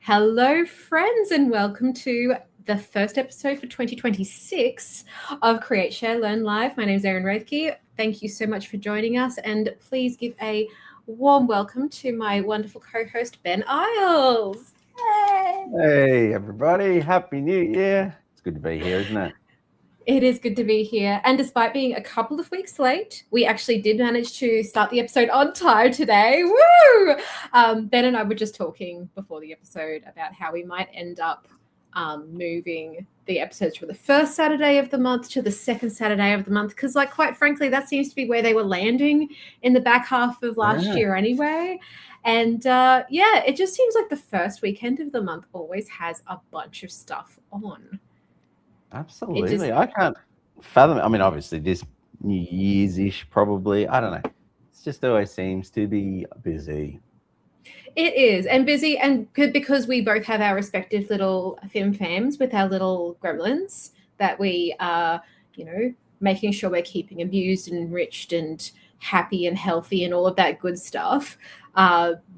Hello, friends, and welcome to the first episode for 2026 of Create, Share, Learn Live. My name is Erin. Thank you so much for joining us, and please give a warm welcome to my wonderful co-host, Ben Isles. Hey, everybody. Happy New Year. It's good to be here, isn't it? It is good to be here. And despite being a couple of weeks late, we actually did manage to start the episode on time today. Woo! Ben and I were just talking before the episode about how we might end up moving the episodes from the first Saturday of the month to the second Saturday of the month. Because, quite frankly, that seems to be where they were landing in the back half of last year anyway. And it just seems like the first weekend of the month always has a bunch of stuff on. Absolutely. I can't fathom it. I mean, obviously, this New Year's-ish probably. I don't know. It just always seems to be busy. It is, and busy, and because we both have our respective little fams with our little gremlins that we are, making sure we're keeping amused and enriched and happy and healthy and all of that good stuff.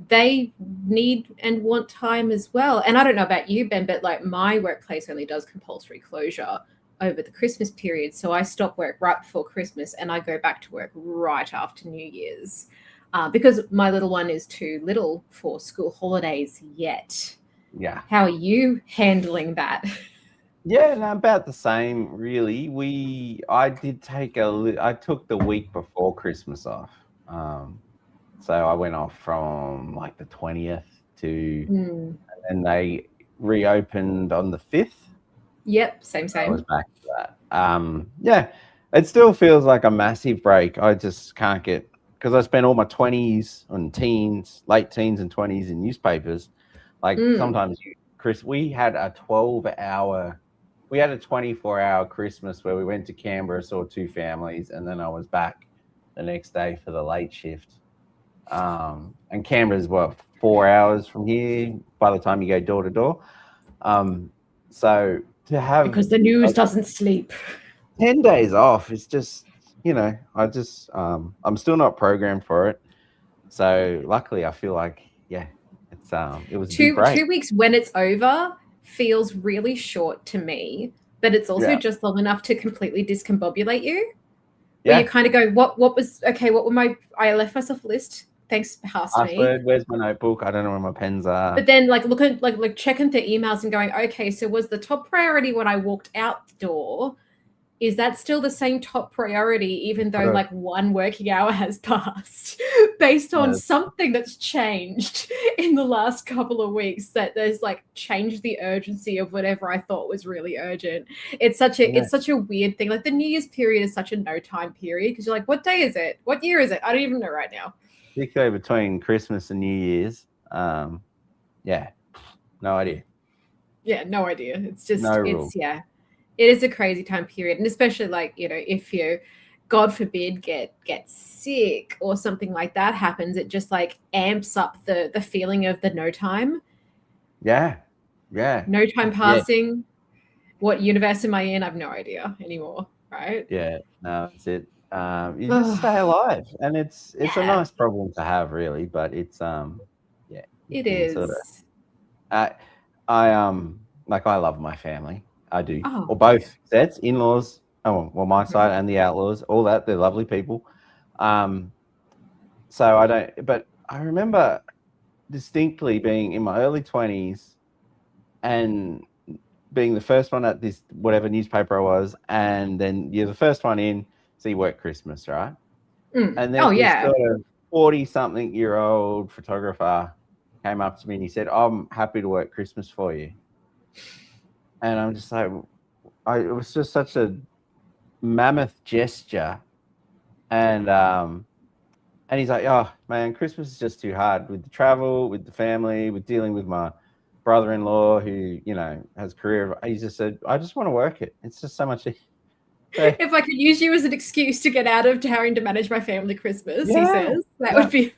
They need and want time as well. And I don't know about you, Ben, but my workplace only does compulsory closure over the Christmas period. So I stop work right before Christmas and I go back to work right after New Year's. Because my little one is too little for school holidays yet. Yeah. How are you handling that? Yeah, no, about the same, really. I took the week before Christmas off. So I went off from the 20th and then they reopened on the 5th. Yep, same. I was back to that. It still feels like a massive break. I just can't get, because I spent all my 20s and teens, late teens and 20s in newspapers. Sometimes, Chris, we had a 24-hour Christmas where we went to Canberra, saw 2 families, and then I was back the next day for the late shift. And Canberra's 4 hours from here by the time you go door to door. So to have, because the news doesn't sleep, 10 days off, it's just, I'm still not programmed for it. So luckily I feel like, it was a big break. 2 weeks when it's over feels really short to me, but it's also just long enough to completely discombobulate you. Where you kind of go, what were I left myself a list. Thanks, past me. Where's my notebook? I don't know where my pens are. But then looking, checking the emails and going, okay, so was the top priority when I walked out the door, is that still the same top priority, even though 1 working hour has passed, based on something that's changed in the last couple of weeks that there's changed the urgency of whatever I thought was really urgent. It's such a weird thing. The New Year's period is such a no time period because you're what day is it? What year is it? I don't even know right now. Particularly between Christmas and New Year's. No idea. Yeah, no idea. It's just, it is a crazy time period. And especially if you, God forbid, get sick or something like that happens, it just amps up the feeling of the no time. Yeah. No time passing. Yeah. What universe am I in? I have no idea anymore, right? Yeah, no, that's it. You just stay alive, and it's a nice problem to have, really. But it's it is. Sort of, I love my family. I do, or both sets, in-laws. My side and the outlaws, all that. They're lovely people. So I don't. But I remember distinctly being in my early 20s and being the first one at this whatever newspaper I was, and then you're the first one in. So you work Christmas, right? And then this sort of 40-something-year-old photographer came up to me and he said, "I'm happy to work Christmas for you." And I'm just it was just such a mammoth gesture. And he's like, "Oh man, Christmas is just too hard with the travel, with the family, with dealing with my brother-in-law who, has a career." He just said, "I just want to work it. It's just so much." If I could use you as an excuse to get out of having to manage my family Christmas, he says, that would be.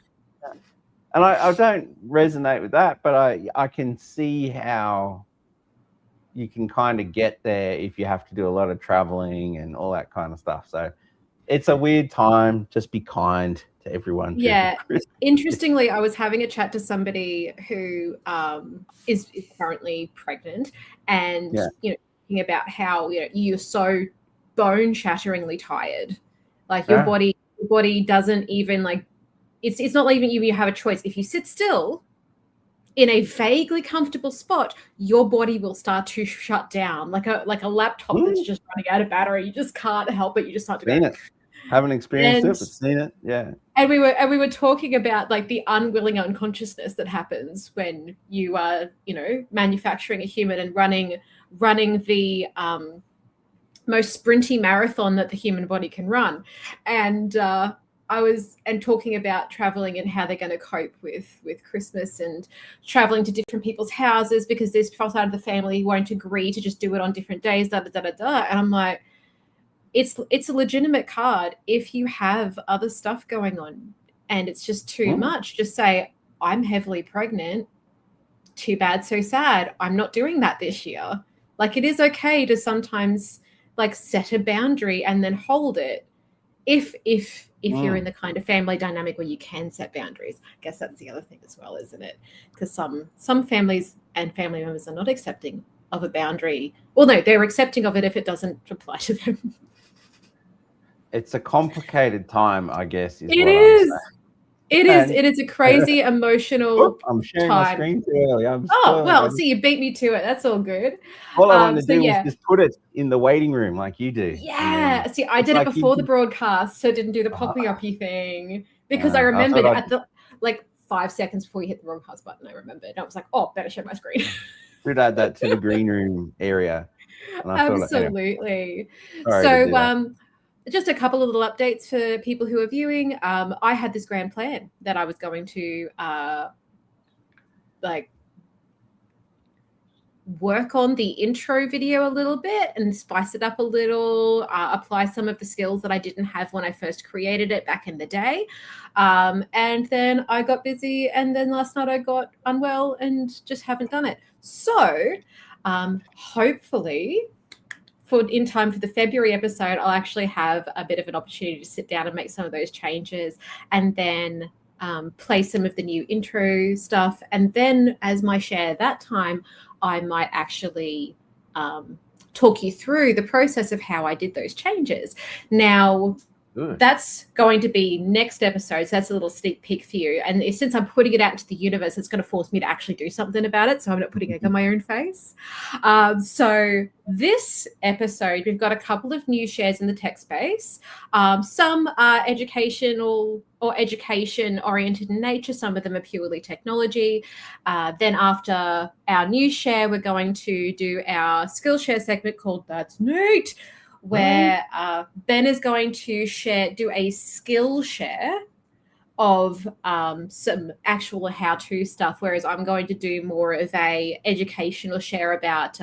And I don't resonate with that, but I can see how you can kind of get there if you have to do a lot of traveling and all that kind of stuff. So it's a weird time. Just be kind to to everyone. Yeah. Christmas. Interestingly, I was having a chat to somebody who is currently pregnant, and thinking about how you're so bone-shatteringly tired, like your body doesn't even it's not even you have a choice. If you sit still in a vaguely comfortable spot, your body will start to shut down like a laptop that's just running out of battery. You just can't help it. You just start to go. Haven't experienced it, but seen it. Yeah. And we were talking about like the unwilling unconsciousness that happens when you are, manufacturing a human and running the most sprinty marathon that the human body can run. And I was talking about traveling and how they're going to cope with Christmas and traveling to different people's houses because this side of the family won't agree to just do it on different days, da da da da da. And I'm like, it's a legitimate card if you have other stuff going on and it's just too much. Just say, I'm heavily pregnant. Too bad, so sad. I'm not doing that this year. Like, it is okay to sometimes like set a boundary and then hold it. If you're in the kind of family dynamic where you can set boundaries. I guess that's the other thing as well, isn't it? Because some families and family members are not accepting of a boundary. Well, no, they're accepting of it if it doesn't apply to them. It's a complicated time, I guess. It is. It is a crazy emotional I'm sharing time. my screen too early. See, you beat me to it. That's all good. All I wanted to do was just put it in the waiting room like you do. Yeah. See, I did it before the broadcast, so I didn't do the poppy thing because I remembered at the 5 seconds before you hit the broadcast button. I remembered. And I was like, oh, better share my screen. Should add that to the green room area. Absolutely. So, just a couple of little updates for people who are viewing. I had this grand plan that I was going to work on the intro video a little bit and spice it up a little, apply some of the skills that I didn't have when I first created it back in the day. And then I got busy, and then last night I got unwell and just haven't done it. So hopefully in time for the February episode, I'll actually have a bit of an opportunity to sit down and make some of those changes and then play some of the new intro stuff. And then as my share that time, I might actually talk you through the process of how I did those changes. Now, that's going to be next episode. So that's a little sneak peek for you. And since I'm putting it out into the universe, it's going to force me to actually do something about it. So I'm not putting egg on my own face. So this episode, we've got a couple of new shares in the tech space. Some are educational or education-oriented in nature. Some of them are purely technology. Then after our news share, we're going to do our Skillshare segment called That's Neat, where Ben is going to do a skill share of some actual how-to stuff, whereas I'm going to do more of a educational share about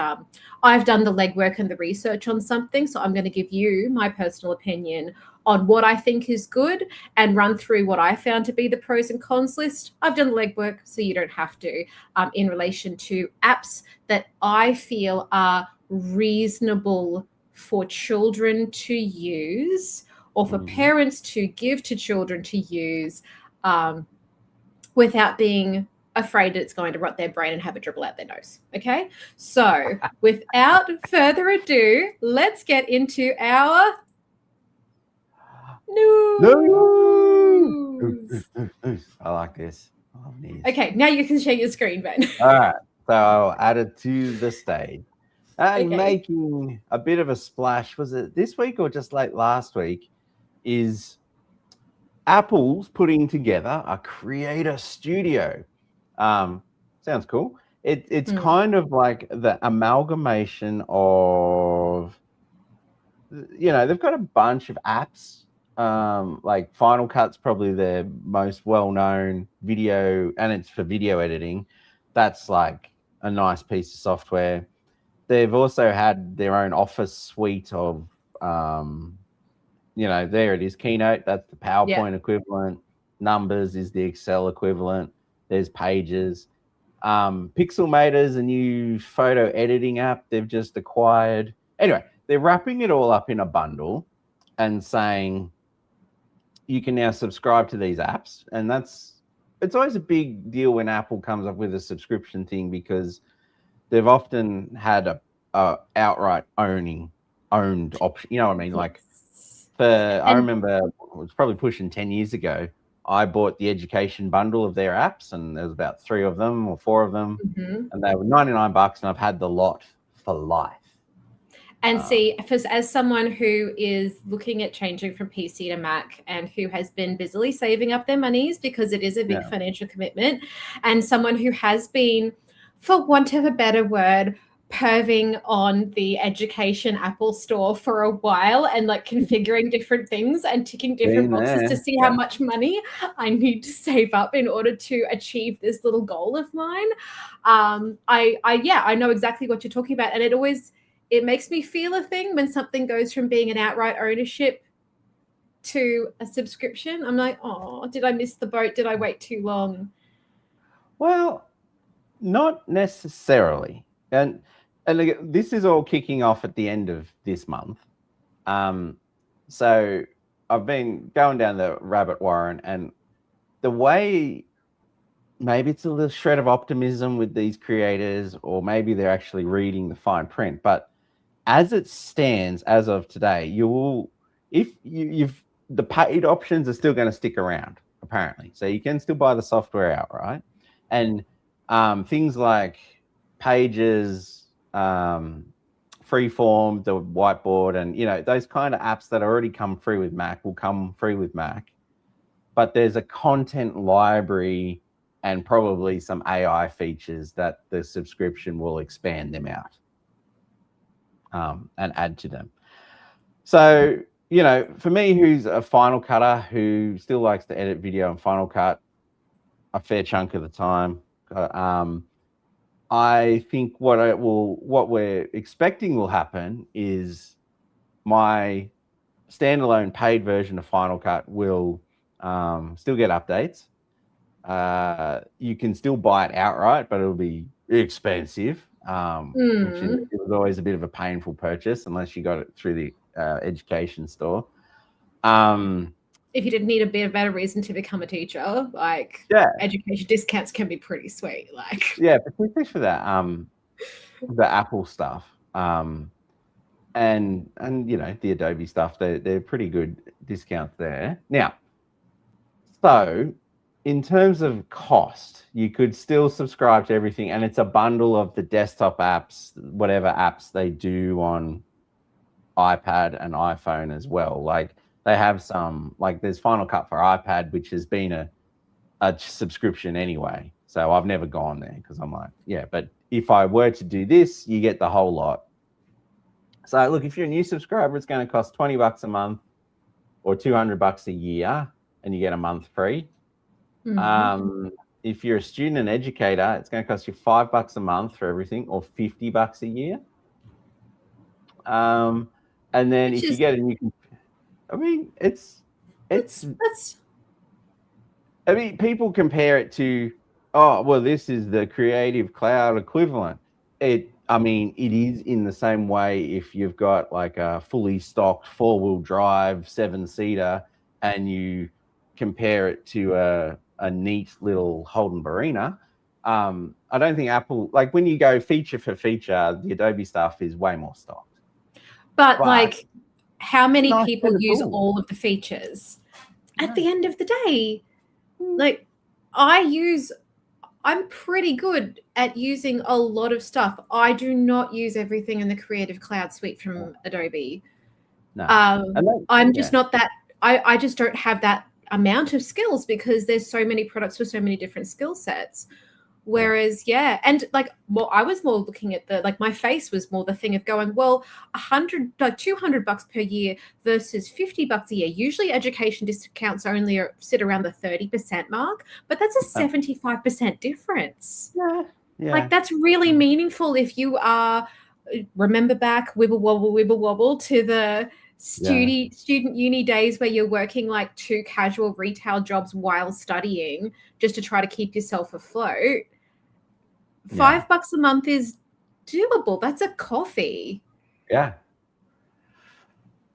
I've done the legwork and the research on something, so I'm going to give you my personal opinion on what I think is good and run through what I found to be the pros and cons list. I've done the legwork, so you don't have to, in relation to apps that I feel are reasonable for children to use or for parents to give to children to use without being afraid that it's going to rot their brain and have it dribble out their nose. Okay? So without further ado, let's get into our news. I like this. Oh, okay, now you can share your screen, Ben. All right. So I'll add it to the stage. And making a bit of a splash, was it this week or just late last week, is Apple's putting together a creator studio. Sounds cool. It's kind of like the amalgamation of, they've got a bunch of apps. Like Final Cut's probably their most well-known video, and it's for video editing. That's like a nice piece of software. They've also had their own Office suite of, there it is, Keynote. That's the PowerPoint equivalent. Numbers is the Excel equivalent. There's Pages. Pixelmator is a new photo editing app they've just acquired. Anyway, they're wrapping it all up in a bundle and saying, you can now subscribe to these apps, and it's always a big deal when Apple comes up with a subscription thing, because they've often had a outright owned option. You know what I mean? Like, I remember it was probably pushing 10 years ago. I bought the education bundle of their apps, and there was about 3 of them or 4 of them, and they were $99, and I've had the lot for life. And see, as someone who is looking at changing from PC to Mac and who has been busily saving up their monies because it is a big financial commitment, and someone who has been, for want of a better word, perving on the education Apple store for a while and like configuring different things and ticking different boxes to see how much money I need to save up in order to achieve this little goal of mine. I know exactly what you're talking about, and it makes me feel a thing when something goes from being an outright ownership to a subscription. I'm like, oh, did I miss the boat? Did I wait too long? Well, not necessarily. And this is all kicking off at the end of this month. So I've been going down the rabbit warren, and the way, maybe it's a little shred of optimism with these creators, or maybe they're actually reading the fine print, but as it stands, as of today, the paid options are still going to stick around, apparently. So you can still buy the software outright, and things like Pages, Freeform, the Whiteboard, and those kind of apps that already come free with Mac will come free with Mac. But there's a content library and probably some AI features that the subscription will expand them out. And add to them. So, for me, who's a Final Cutter, who still likes to edit video in Final Cut a fair chunk of the time, I think what we're expecting will happen is my standalone paid version of Final Cut will still get updates. You can still buy it outright, but it'll be expensive. Which was always a bit of a painful purchase unless you got it through the education store. If you didn't need a better reason to become a teacher, like education discounts can be pretty sweet. Like, particularly for that the Apple stuff, and the Adobe stuff, they're pretty good discounts there. Now, so in terms of cost, you could still subscribe to everything, and it's a bundle of the desktop apps, whatever apps they do on iPad and iPhone as well. Like, they have some, like there's Final Cut for iPad, which has been a subscription anyway. So I've never gone there because I'm like, but if I were to do this, you get the whole lot. So look, if you're a new subscriber, it's going to cost $20 a month or $200 a year, and you get a month free. If you're a student and educator, it's going to cost you $5 a month for everything, or $50 a year. And then if you get a new, people compare it to, this is the Creative Cloud equivalent. It is in the same way if you've got like a fully stocked 4-wheel drive 7-seater and you compare it to a neat little Holden Barina. I don't think Apple, like when you go feature for feature, the Adobe stuff is way more stocked. But like, how many people use all of the features? At the end of the day, like I'm pretty good at using a lot of stuff. I do not use everything in the Creative Cloud suite from Adobe. No. I'm just not that, I just don't have that amount of skills because there's so many products with so many different skill sets. Whereas, and like, I was more looking at my face was more the thing of going, $200 per year versus $50 a year. Usually education discounts only sit around the 30% mark, but that's a 75% difference. Yeah. Like, that's really meaningful if you are, remember back, wibble wobble to the student uni days where you're working like 2 casual retail jobs while studying just to try to keep yourself afloat. $5 a month is doable. That's a coffee. Yeah.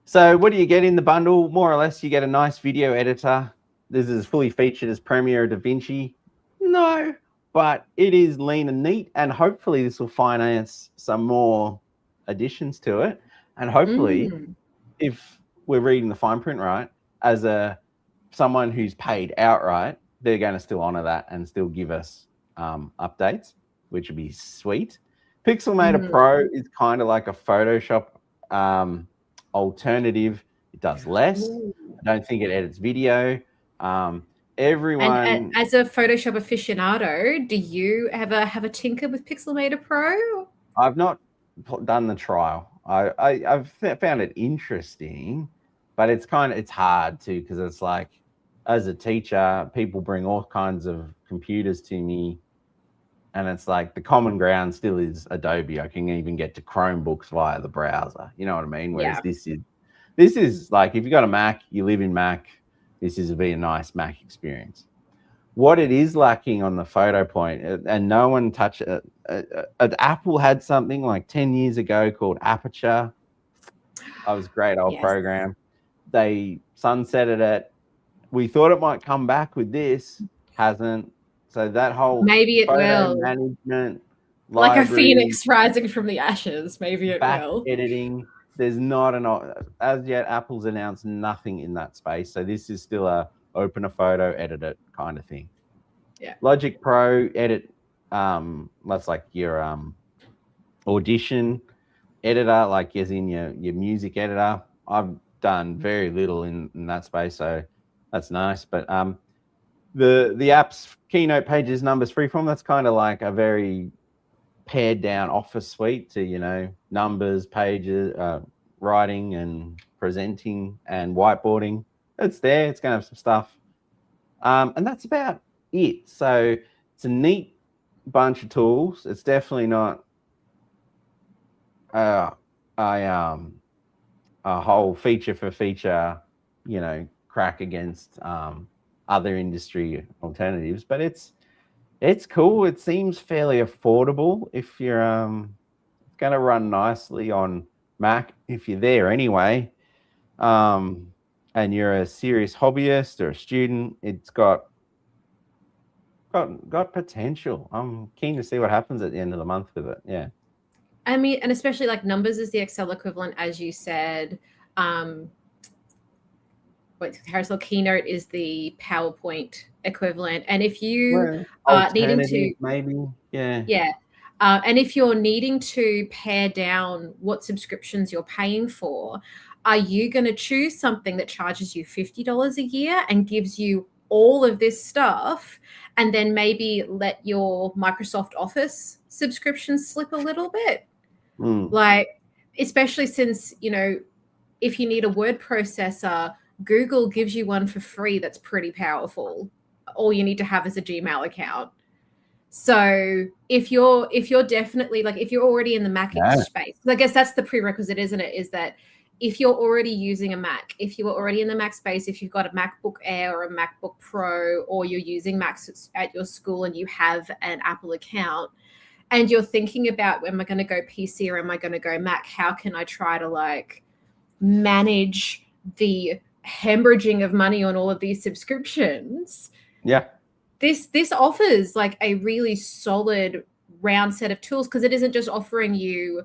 So what do you get in the bundle? More or less, you get a nice video editor. This is fully featured as Premiere DaVinci. No, but it is lean and neat, and hopefully this will finance some more additions to it. And hopefully, if we're reading the fine print right, as someone who's paid outright, they're going to still honor that and still give us updates, which would be sweet. Pixelmator Pro is kind of like a Photoshop alternative. It does less. I don't think it edits video. Everyone. And as a Photoshop aficionado, do you have a tinker with Pixelmator Pro? I've not done the trial. I've found it interesting, but it's hard too, because it's like, as a teacher, people bring all kinds of computers to me, and it's like the common ground still is Adobe. I can even get to Chromebooks via the browser. You know what I mean? Whereas this is like, if you got a Mac, you live in Mac, this is be a nice Mac experience. What it is lacking on the photo point, and no one touched it. Apple had something like 10 years ago called Aperture. That was a great old program. They sunsetted it. We thought it might come back with this. Hasn't. So that whole maybe it will management, like a phoenix rising from the ashes. Maybe it will. Editing. There's not as yet. Apple's announced nothing in that space. So this is still a open a photo, edit it kind of thing. Yeah. Logic Pro edit. That's like your Audition editor, like as in your music editor. I've done very little in that space, so that's nice. But the apps, Keynote, Pages, Numbers, Freeform, that's kind of like a very pared down Office suite to, numbers, pages, writing and presenting and whiteboarding. It's there. It's going to have some stuff. And that's about it. So it's a neat bunch of tools. It's definitely not a whole feature for feature, crack against other industry alternatives, but it's cool. It seems fairly affordable if you're going to run nicely on Mac if you're there anyway, and you're a serious hobbyist or a student. It's got potential. I'm keen to see what happens at the end of the month with it. Yeah. I mean, and especially like Numbers is the Excel equivalent, as you said. Carousel Keynote is the PowerPoint equivalent. And if you are needing to, and if you're needing to pare down what subscriptions you're paying for, are you going to choose something that charges you $50 a year and gives you all of this stuff, and then maybe let your Microsoft Office subscription slip a little bit? Like, especially since, if you need a word processor, Google gives you one for free that's pretty powerful. All you need to have is a Gmail account. So if you're definitely, like, if you're already in the Mac space, I guess that's the prerequisite, isn't it? Is that if you're already using a Mac, if you are already in the Mac space, if you've got a MacBook Air or a MacBook Pro, or you're using Macs at your school and you have an Apple account, and you're thinking about, am I going to go PC or am I going to go Mac? How can I try to like manage the hemorrhaging of money on all of these subscriptions? Yeah. This offers like a really solid round set of tools, because it isn't just offering you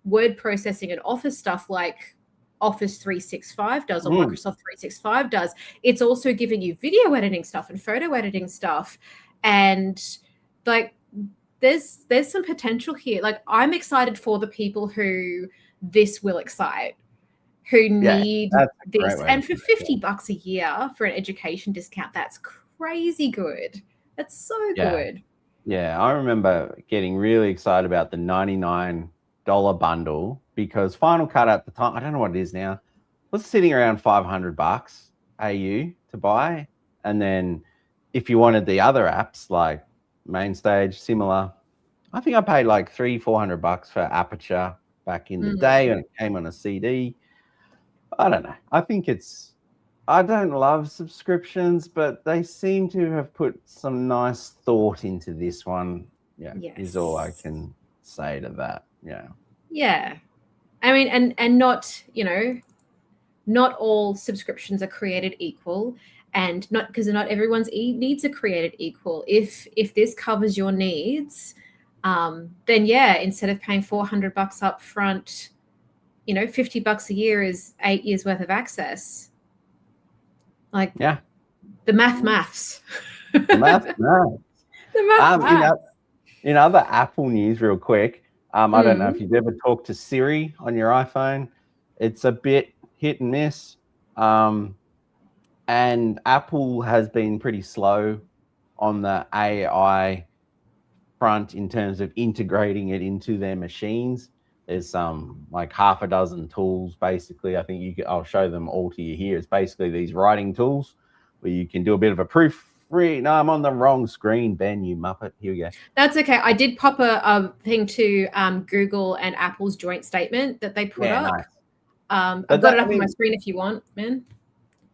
word processing and Office stuff like Office 365 does or Microsoft 365 does. It's also giving you video editing stuff and photo editing stuff. And like, there's some potential here. Like, I'm excited for the people who this will excite, who need this. And for $50 a year for an education discount, that's crazy good. That's so good. Yeah, I remember getting really excited about the $99 bundle, because Final Cut at the time, I don't know what it is now, was sitting around $500 AU to buy. And then if you wanted the other apps like Mainstage, similar, I think I paid like $300-400 for Aperture back in the day when it came on a CD. I don't know. I don't love subscriptions, but they seem to have put some nice thought into this one. Is all I can say to that. Yeah. I mean, and not, not all subscriptions are created equal, and not because not everyone's needs are created equal. If this covers your needs, then yeah, instead of paying $400 up front, $50 a year is 8 years worth of access. Like, yeah, the maths. the math. No. The maths. In other Apple news, real quick, I don't know if Mm. you've ever talked to Siri on your iPhone. It's a bit hit and miss. And Apple has been pretty slow on the AI front in terms of integrating it into their machines. There's like half a dozen tools, basically. I think I'll show them all to you here. It's basically these writing tools where you can do a bit of a proofread. No, I'm on the wrong screen, Ben, you muppet. Here we go. That's okay. I did pop a thing to Google and Apple's joint statement that they put up. Nice. I've got it up on my screen if you want, man.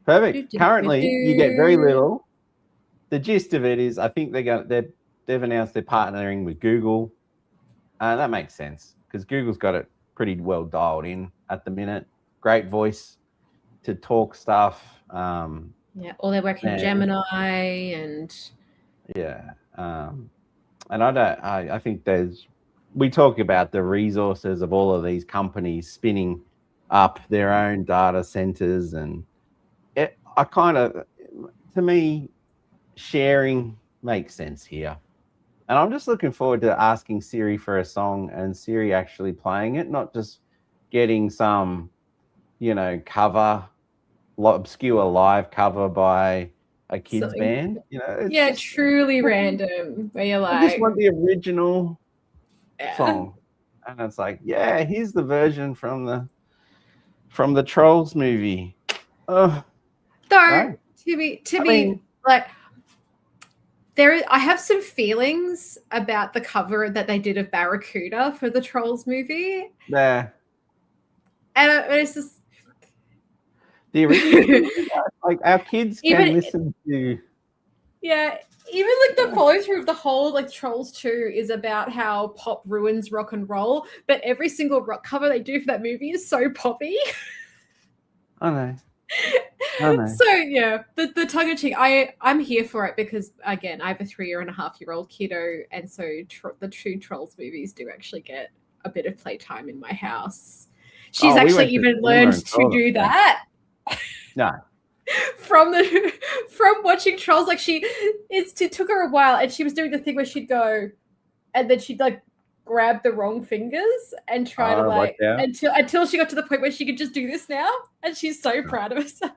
Perfect. Currently, you get very little. The gist of it is, I think they've announced they're partnering with Google. That makes sense because Google's got it pretty well dialed in at the minute. Great voice to talk stuff. Or they're working Gemini and and I think we talk about the resources of all of these companies spinning up their own data centers, and to me, sharing makes sense here. And I'm just looking forward to asking Siri for a song and Siri actually playing it, not just getting some, cover, obscure live cover by a kids band. It's truly random. Where you're like, I just want the original song, and it's like, here's the version from the Trolls movie. To be like, I have some feelings about the cover that they did of Barracuda for the Trolls movie. Yeah. And it's just the original, like our kids can listen to. Yeah, even like the follow through of the whole like Trolls 2 is about how pop ruins rock and roll, but every single rock cover they do for that movie is so poppy. I know. So yeah, the tongue in cheek, I'm here for it because again, I have a 3.5-year-old kiddo, and so the two Trolls movies do actually get a bit of playtime in my house. She's actually even learned to do that. No. From watching Trolls, like it took her a while, and she was doing the thing where she'd go, and then she'd like grab the wrong fingers and try to like until she got to the point where she could just do this now, and she's so proud of herself.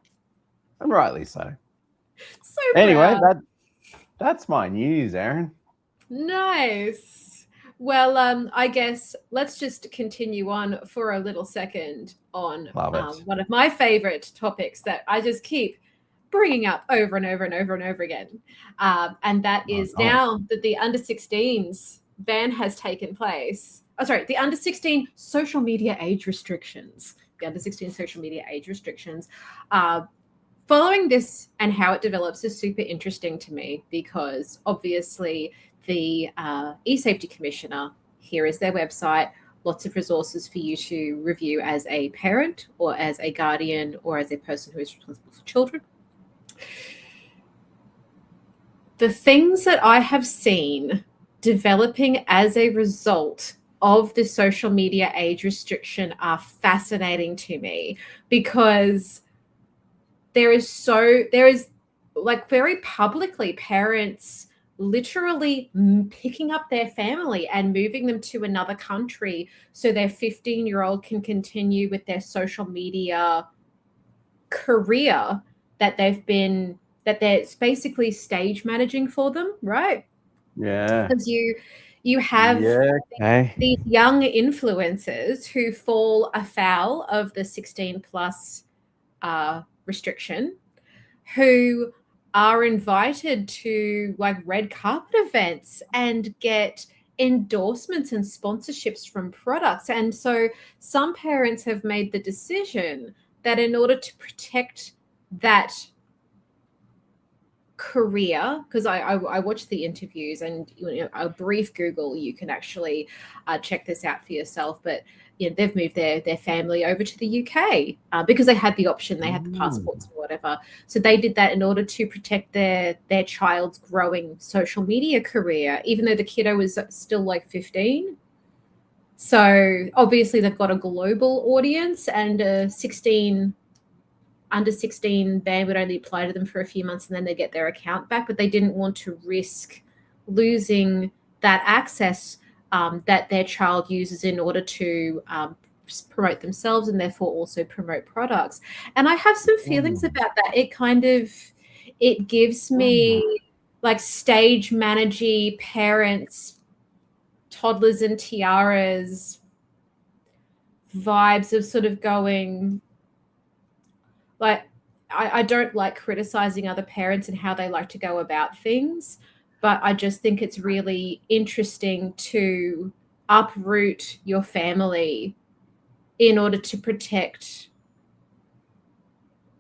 And rightly so. So anyway, that's my news, Erin. Nice. Well, I guess let's just continue on for a little second on one of my favorite topics that I just keep bringing up over and over and over and over again, and that is now that the under-16s ban has taken place. The under-16 social media age restrictions. The under-16 social media age restrictions. Following this and how it develops is super interesting to me because obviously the e-safety commissioner, here is their website, lots of resources for you to review as a parent or as a guardian or as a person who is responsible for children. The things that I have seen developing as a result of the social media age restriction are fascinating to me because there is like very publicly parents literally picking up their family and moving them to another country so their 15-year-old can continue with their social media career that they're basically stage managing for them, right? Yeah. Because you have these young influencers who fall afoul of the 16 plus restriction, who are invited to like red carpet events and get endorsements and sponsorships from products. And so some parents have made the decision that in order to protect that career, because I watched the interviews and a brief Google, you can actually check this out for yourself, but they've moved their family over to the UK because they had the option, they had the passports or whatever. So they did that in order to protect their child's growing social media career, even though the kiddo was still like 15. So obviously they've got a global audience, and a under 16 ban would only apply to them for a few months and then they get their account back. But they didn't want to risk losing that access that their child uses in order to promote themselves and therefore also promote products. And I have some feelings about that. It gives me like stage managy parents, toddlers and tiaras vibes of sort of going, like, I don't like criticizing other parents and how they like to go about things, but I just think it's really interesting to uproot your family in order to protect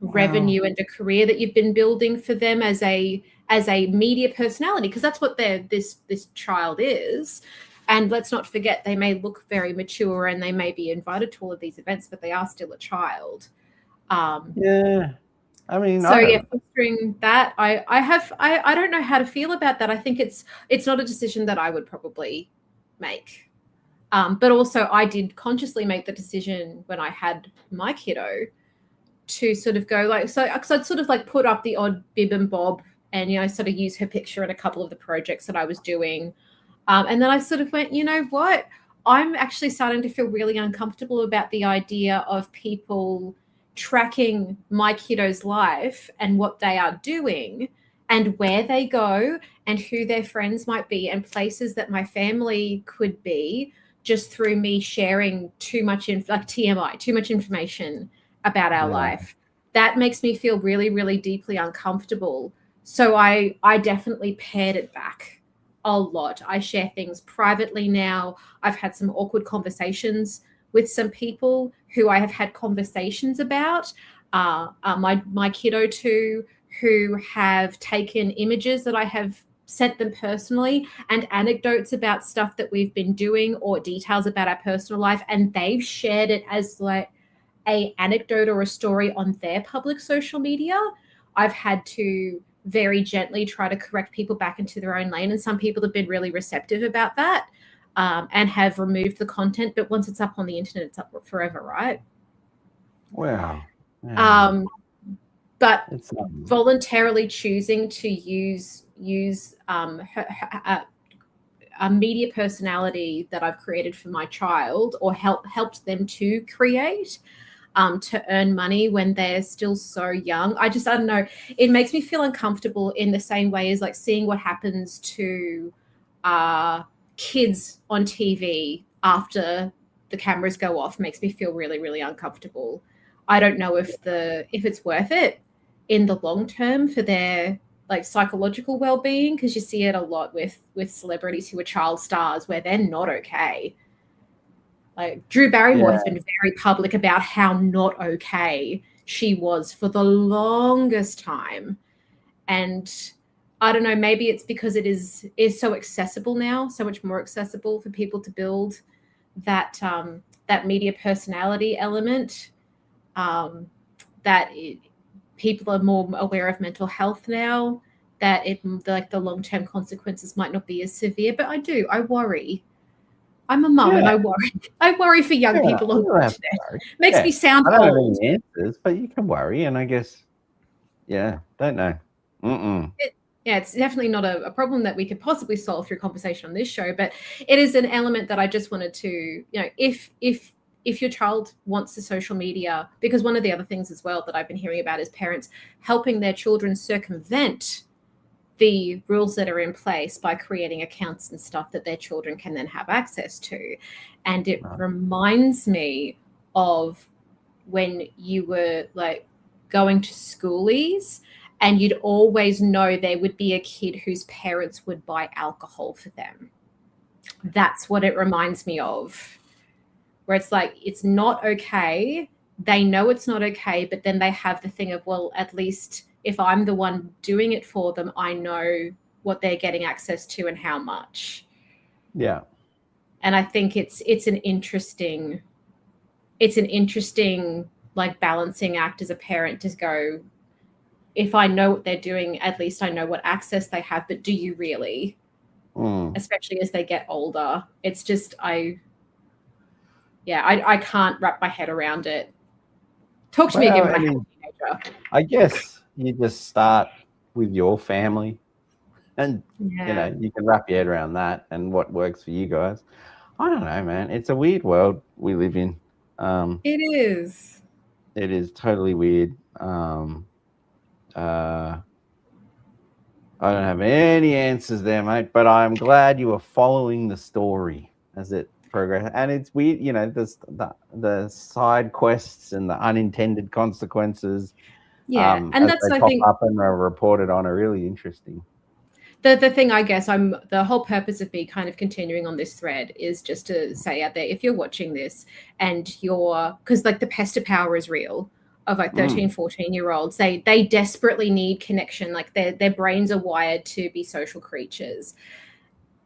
revenue and a career that you've been building for them as a media personality, because that's what this child is. And let's not forget, they may look very mature and they may be invited to all of these events, but they are still a child. I mean, fostering that, I don't know how to feel about that. I think it's not a decision that I would probably make. But also I did consciously make the decision when I had my kiddo to sort of go like, so I'd sort of like put up the odd bib and bob and, sort of use her picture in a couple of the projects that I was doing. And then I sort of went, you know what? I'm actually starting to feel really uncomfortable about the idea of people tracking my kiddo's life and what they are doing and where they go and who their friends might be and places that my family could be, just through me sharing too much TMI, too much information about our life. That makes me feel really, really deeply uncomfortable. So I definitely pared it back a lot. I share things privately now. I've had some awkward conversations with some people who I have had conversations about, my kiddo to, who have taken images that I have sent them personally and anecdotes about stuff that we've been doing or details about our personal life, and they've shared it as like a anecdote or a story on their public social media. I've had to very gently try to correct people back into their own lane, and some people have been really receptive about that. And have removed the content, but once it's up on the internet, it's up forever, right? Wow. But voluntarily choosing to use a media personality that I've created for my child, or helped them to create, to earn money when they're still so young. I don't know. It makes me feel uncomfortable in the same way as like seeing what happens to kids on TV after the cameras go off. Makes me feel really, really uncomfortable. I don't know if it's worth it in the long term for their like psychological well-being, because you see it a lot with celebrities who are child stars where they're not okay. Like Drew Barrymore has been very public about how not okay she was for the longest time. And I don't know, maybe it's because it is so accessible now, so much more accessible for people to build that media personality element, people are more aware of mental health now, that the long-term consequences might not be as severe. But I worry. I'm a mum and I worry. I worry for young people on the internet. Makes me sound old. I don't have any answers, but you can worry, and I guess, don't know. It's definitely not a problem that we could possibly solve through conversation on this show, but it is an element that I just wanted to, if your child wants the social media, because one of the other things as well that I've been hearing about is parents helping their children circumvent the rules that are in place by creating accounts and stuff that their children can then have access to. And it reminds me of when you were like going to schoolies, and you'd always know there would be a kid whose parents would buy alcohol for them. That's what it reminds me of, where it's like, it's not okay. They know it's not okay, but then they have the thing of, well, at least if I'm the one doing it for them, I know what they're getting access to and how much. Yeah. And I think it's an interesting it's an interesting like balancing act as a parent to go, if I know what they're doing, at least I know what access they have, but do you really? Especially as they get older. It's just I can't wrap my head around it. Talk to me again when I have a teenager. I guess you just start with your family, and Yeah. you can wrap your head around that and what works for you guys. I don't know, man. It's a weird world we live in. It is. It is totally weird. I don't have any answers there, mate, but I'm glad you were following the story as it progressed. And it's weird, there's the side quests and the unintended consequences. Yeah, and as that's they I pop think up and are reported on are really interesting. the thing I guess the whole purpose of me kind of continuing on this thread is just to say out there, if you're watching this and because like the pest of power is real, of like 13, 14-year-olds, they desperately need connection. Like their brains are wired to be social creatures.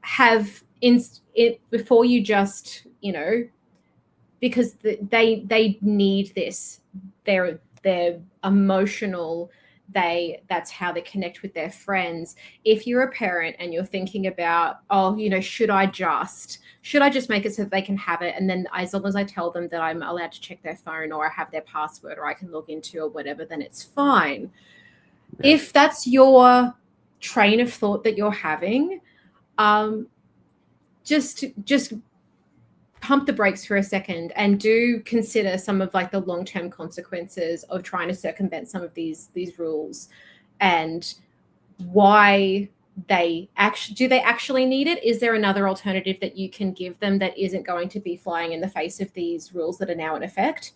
Have it before you just, because they need this. They're emotional. That's how they connect with their friends. If you're a parent and you're thinking about, should I just make it so that they can have it, and then as long as I tell them that I'm allowed to check their phone or I have their password or I can log into or whatever, then it's fine. Yeah. If that's your train of thought that you're having, just pump the brakes for a second and do consider some of like the long-term consequences of trying to circumvent some of these rules, and why they actually need it. Is there another alternative that you can give them that isn't going to be flying in the face of these rules that are now in effect?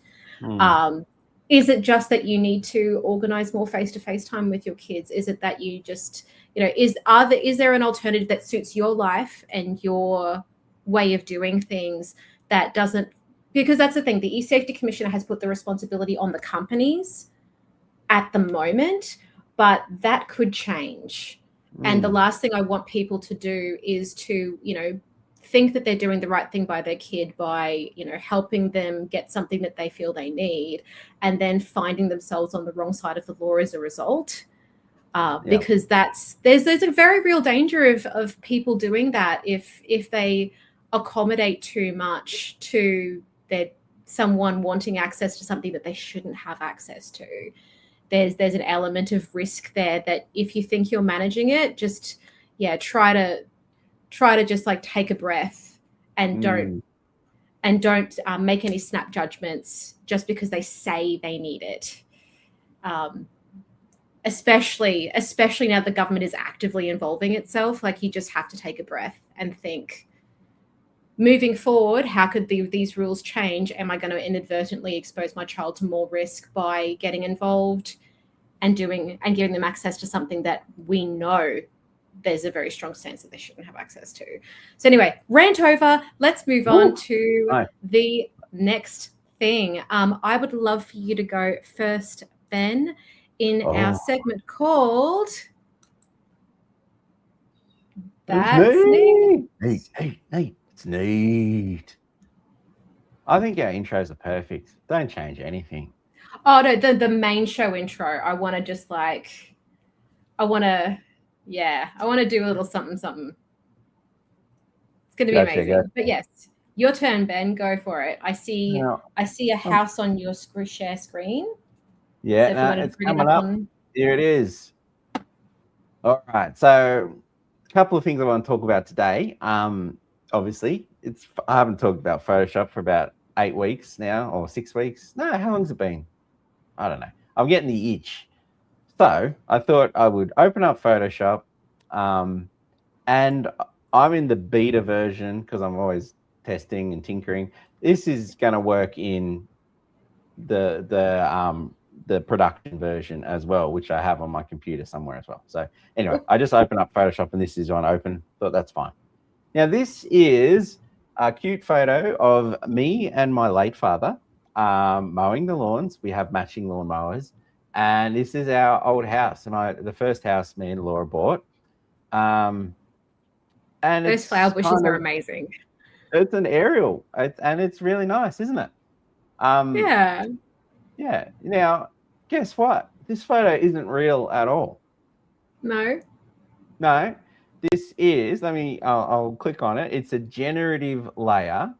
Is it just that you need to organize more face-to-face time with your kids? Is it that you just, is there an alternative that suits your life and your way of doing things that doesn't, because that's the thing, the e-safety commissioner has put the responsibility on the companies at the moment, but that could change. And the last thing I want people to do is to, think that they're doing the right thing by their kid by, helping them get something that they feel they need, and then finding themselves on the wrong side of the law as a result. Because there's a very real danger of people doing that if they accommodate too much to someone wanting access to something that they shouldn't have access to. There's an element of risk there that if you think you're managing it, just try to just like take a breath and don't make any snap judgments just because they say they need it. Especially now the government is actively involving itself, like you just have to take a breath and think, moving forward, how could these rules change? Am I going to inadvertently expose my child to more risk by getting involved and giving them access to something that we know there's a very strong sense that they shouldn't have access to? So anyway, rant over. Let's move on to the next thing. I would love for you to go first, Ben, in our segment called That's Neat. Neat. It's neat. I think our intros are perfect. Don't change anything. Oh no, the main show intro. I want to just like, I want to do a little something. It's going to be amazing. But yes, your turn, Ben. Go for it. I see a house on your share screen. Yeah, so it's coming up. Here it is. All right. So a couple of things I want to talk about today. Obviously, I haven't talked about Photoshop for about 8 weeks now, or 6 weeks. No, how long's it been? I don't know. I'm getting the itch. So I thought I would open up Photoshop, and I'm in the beta version because I'm always testing and tinkering. This is going to work in the production version as well, which I have on my computer somewhere as well. So anyway, I just opened up Photoshop and this is on open. Thought that's fine. Now this is a cute photo of me and my late father mowing the lawns. We have matching lawn mowers, and this is our old house, and the first house me and Laura bought. And those flower bushes are amazing. It's an aerial, and it's really nice, isn't it? Yeah. Yeah. Now, guess what? This photo isn't real at all. No. No, this is, I'll click on it. It's a generative layer.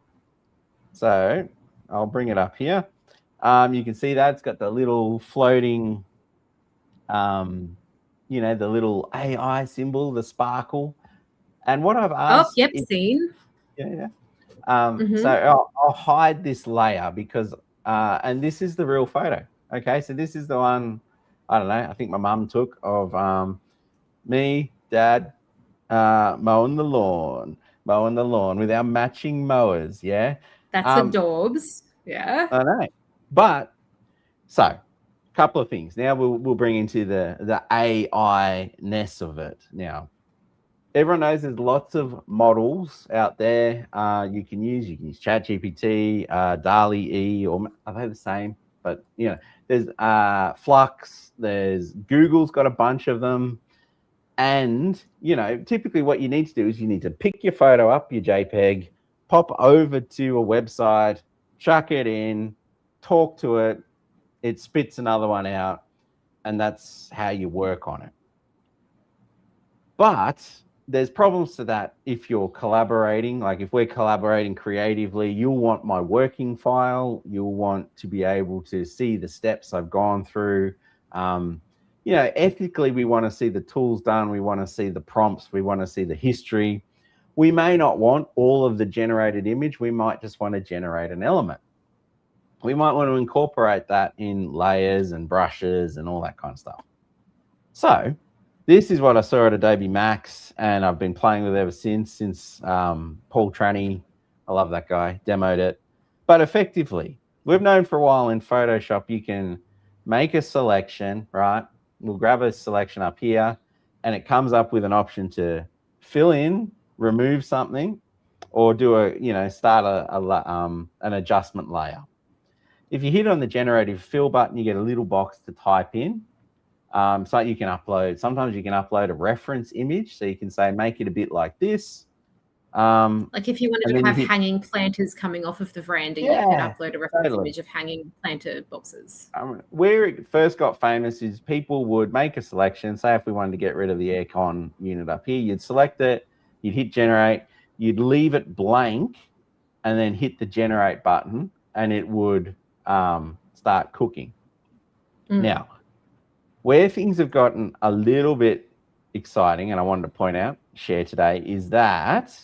So I'll bring it up here. You can see that it's got the little floating, the little AI symbol, the sparkle. And what I've Oh, asked yep, is, seen. yeah. Mm-hmm. So I'll hide this layer because, and this is the real photo. Okay, so this is the one, I don't know, I think my mum took of me, dad, mowing the lawn with our matching mowers. Yeah. That's adorbs. Yeah. I know. But so, couple of things. Now we'll bring into the AI-ness of it. Now, everyone knows there's lots of models out there you can use. You can use ChatGPT, DALL-E, or are they the same? But there's Flux. There's Google's got a bunch of them. And typically what you need to do is you need to pick your photo up, your JPEG, pop over to a website, chuck it in, talk to it. It spits another one out, and that's how you work on it. But there's problems to that if you're collaborating. Like if we're collaborating creatively, you'll want my working file. You'll want to be able to see the steps I've gone through. Ethically, we want to see the tools done. We want to see the prompts. We want to see the history. We may not want all of the generated image. We might just want to generate an element. We might want to incorporate that in layers and brushes and all that kind of stuff. So this is what I saw at Adobe Max, and I've been playing with it ever since Paul Tranny, I love that guy, demoed it. But effectively, we've known for a while in Photoshop, you can make a selection, right? We'll grab a selection up here, and it comes up with an option to fill in, remove something, or do start an adjustment layer. If you hit on the generative fill button, you get a little box to type in. So you can upload, sometimes you can upload a reference image. So you can say, make it a bit like this. Like if you wanted to have hanging planters coming off of the veranda, you could upload a reference image of hanging planter boxes. Where it first got famous is people would make a selection. Say if we wanted to get rid of the aircon unit up here, you'd select it, you'd hit generate, you'd leave it blank, and then hit the generate button, and it would start cooking. Now, where things have gotten a little bit exciting, and I wanted to share today, is that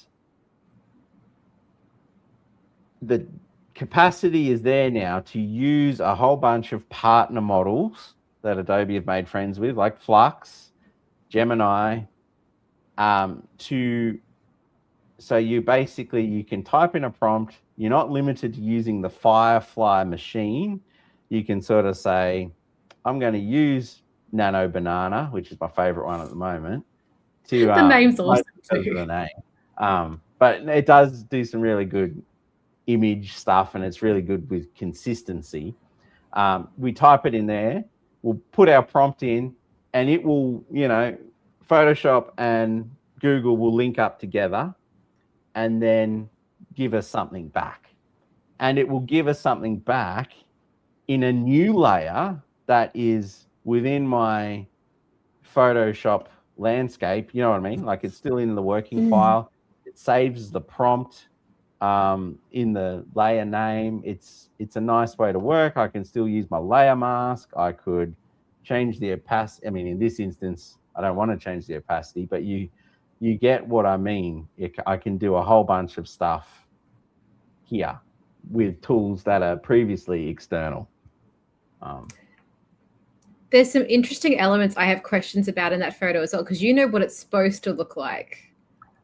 the capacity is there now to use a whole bunch of partner models that Adobe have made friends with, like Flux, Gemini, so you can type in a prompt. You're not limited to using the Firefly machine. You can sort of say, I'm going to use Nano Banana, which is my favorite one at the moment. The name's awesome too. The name. But it does do some really good image stuff, and it's really good with consistency. We type it in there, we'll put our prompt in, and it will, Photoshop and Google will link up together and then give us something back. And it will give us something back in a new layer that is within my Photoshop landscape. You know what I mean? Like it's still in the working file. It saves the prompt in the layer name. It's a nice way to work. I can still use my layer mask. I could change the opacity. I mean, in this instance, I don't want to change the opacity, but you get what I mean. I can do a whole bunch of stuff here with tools that are previously external. There's some interesting elements I have questions about in that photo as well, because you know what it's supposed to look like,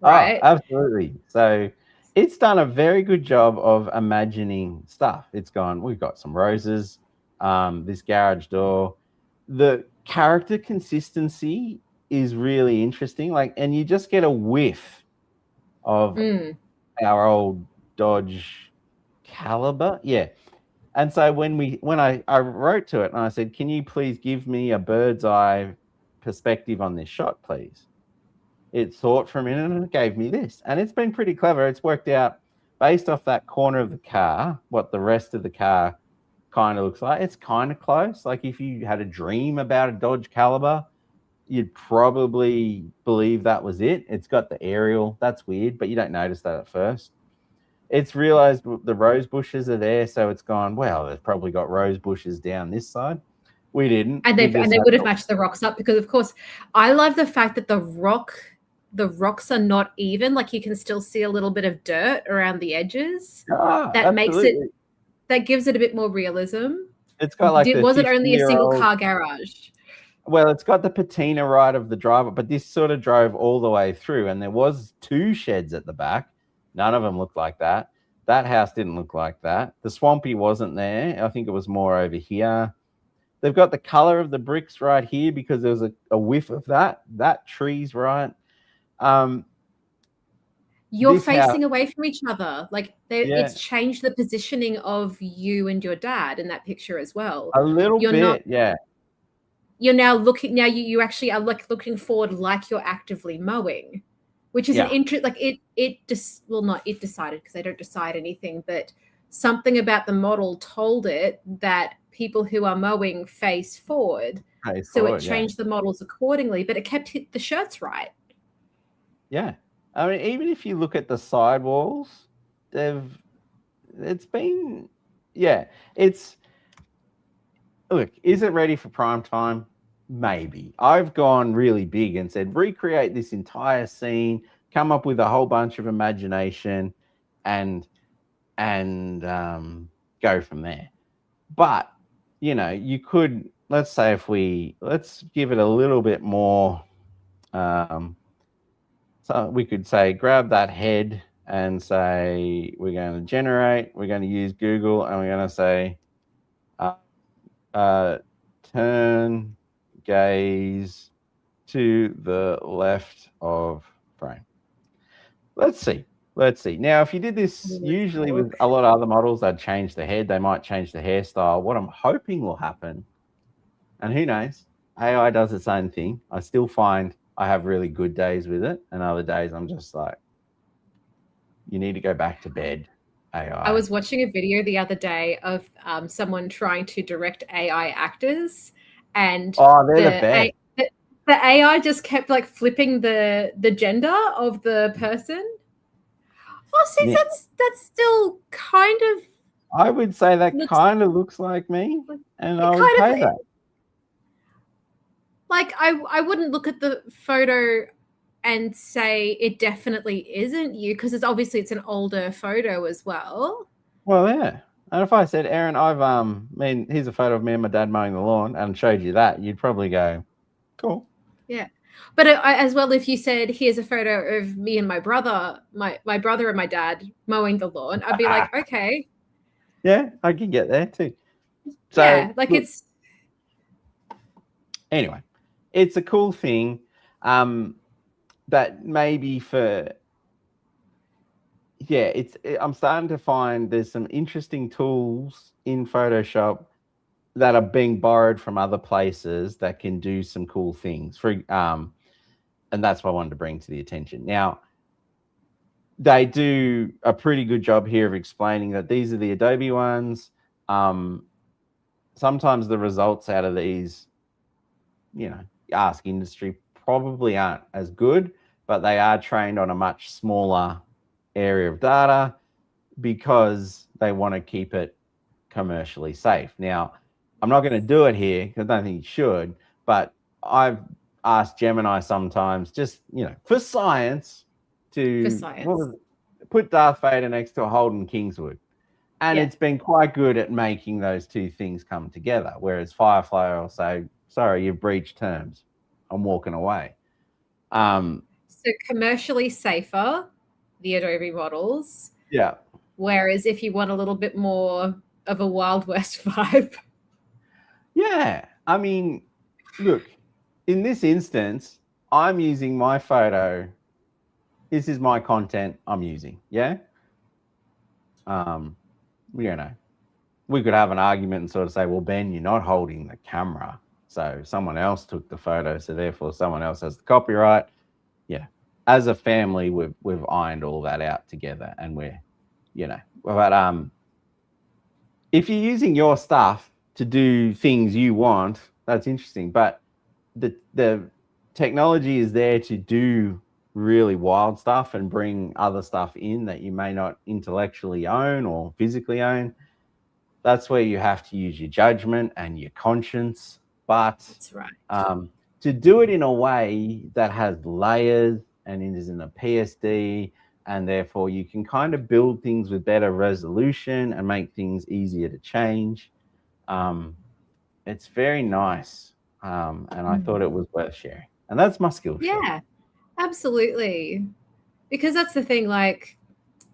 right? Oh, absolutely. So it's done a very good job of imagining stuff. It's gone, we've got some roses, this garage door. The character consistency is really interesting. And you just get a whiff of our old Dodge Caliber. Yeah. And so when I wrote to it and I said, can you please give me a bird's eye perspective on this shot, please? It thought for a minute and it gave me this. And it's been pretty clever. It's worked out based off that corner of the car, what the rest of the car kind of looks like. It's kind of close. Like if you had a dream about a Dodge Caliber, you'd probably believe that was it. It's got the aerial. That's weird, but you don't notice that at first. It's realized the rose bushes are there, so it's gone, well, they've probably got rose bushes down this side. We didn't. And they would have matched the rocks up, because of course I love the fact that the rocks are not even. Like you can still see a little bit of dirt around the edges. That makes it, that gives it a bit more realism. It's got like was it only a single car garage? Well, it's got the patina right of the driver, but this sort of drove all the way through, and there was 2 sheds at the back. None of them looked like that. That house didn't look like that. The swampy wasn't there. I think it was more over here. They've got the color of the bricks right here because there was a whiff of that. That tree's right. You're facing away from each other. Like it's changed the positioning of you and your dad in that picture as well. A little bit, yeah. You're now looking. Now you actually are like looking forward, like you're actively mowing, which is an interest. Like not it decided, because they don't decide anything, but something about the model told it that people who are mowing face forward. So it changed the models accordingly, but it kept the shirts right. Yeah. I mean, even if you look at the sidewalls, is it ready for prime time? Maybe. I've gone really big and said, recreate this entire scene, come up with a whole bunch of imagination and go from there. But, you could, let's say let's give it a little bit more, so we could say, grab that head and say, we're going to use Google, and we're going to say, turn gaze to the left of frame. Let's see. Now, if you did this, usually with a lot of other models, they'd change the head. They might change the hairstyle. What I'm hoping will happen, and who knows, AI does its own thing. I still find I have really good days with it, and other days I'm just like, you need to go back to bed, AI. I was watching a video the other day of someone trying to direct AI actors, and they're the AI just kept like flipping the gender of the person. Oh, see, that's still kind of. I would say that kind of looks like me, and I would pay that. Like I wouldn't look at the photo and say it definitely isn't you, because it's an older photo as well. Well, yeah. And if I said, Erin, here's a photo of me and my dad mowing the lawn, and showed you that, you'd probably go, cool. Yeah. But as well, if you said, here's a photo of me and my brother, my brother and my dad mowing the lawn, I'd be like, okay. Yeah, I can get there too. So, yeah, like it's. Anyway, it's a cool thing that maybe I'm starting to find there's some interesting tools in Photoshop that are being borrowed from other places that can do some cool things. And that's what I wanted to bring to the attention. Now, they do a pretty good job here of explaining that these are the Adobe ones. Sometimes the results out of these, ask industry, probably aren't as good, but they are trained on a much smaller area of data because they want to keep it commercially safe. Now, I'm not going to do it here because I don't think you should, but I've asked Gemini sometimes, just, for science, put Darth Vader next to a Holden Kingswood. And it's been quite good at making those two things come together. Whereas Firefly will say, sorry, you've breached terms. I'm walking away. So commercially safer, the Adobe models. Yeah. Whereas if you want a little bit more of a Wild West vibe. Yeah. I mean, look, in this instance, I'm using my photo. This is my content I'm using. Yeah. We could have an argument and sort of say, well, Ben, you're not holding the camera. So someone else took the photo. So therefore someone else has the copyright. Yeah. As a family, we've ironed all that out together, and we're, but if you're using your stuff to do things you want, that's interesting. But the technology is there to do really wild stuff and bring other stuff in that you may not intellectually own or physically own. That's where you have to use your judgment and your conscience. But That's right. To do it in a way that has layers and it is in a PSD, and therefore you can kind of build things with better resolution and make things easier to change. It's very nice. And I thought it was worth sharing. And that's my skill share. Yeah, absolutely. Because that's the thing, like,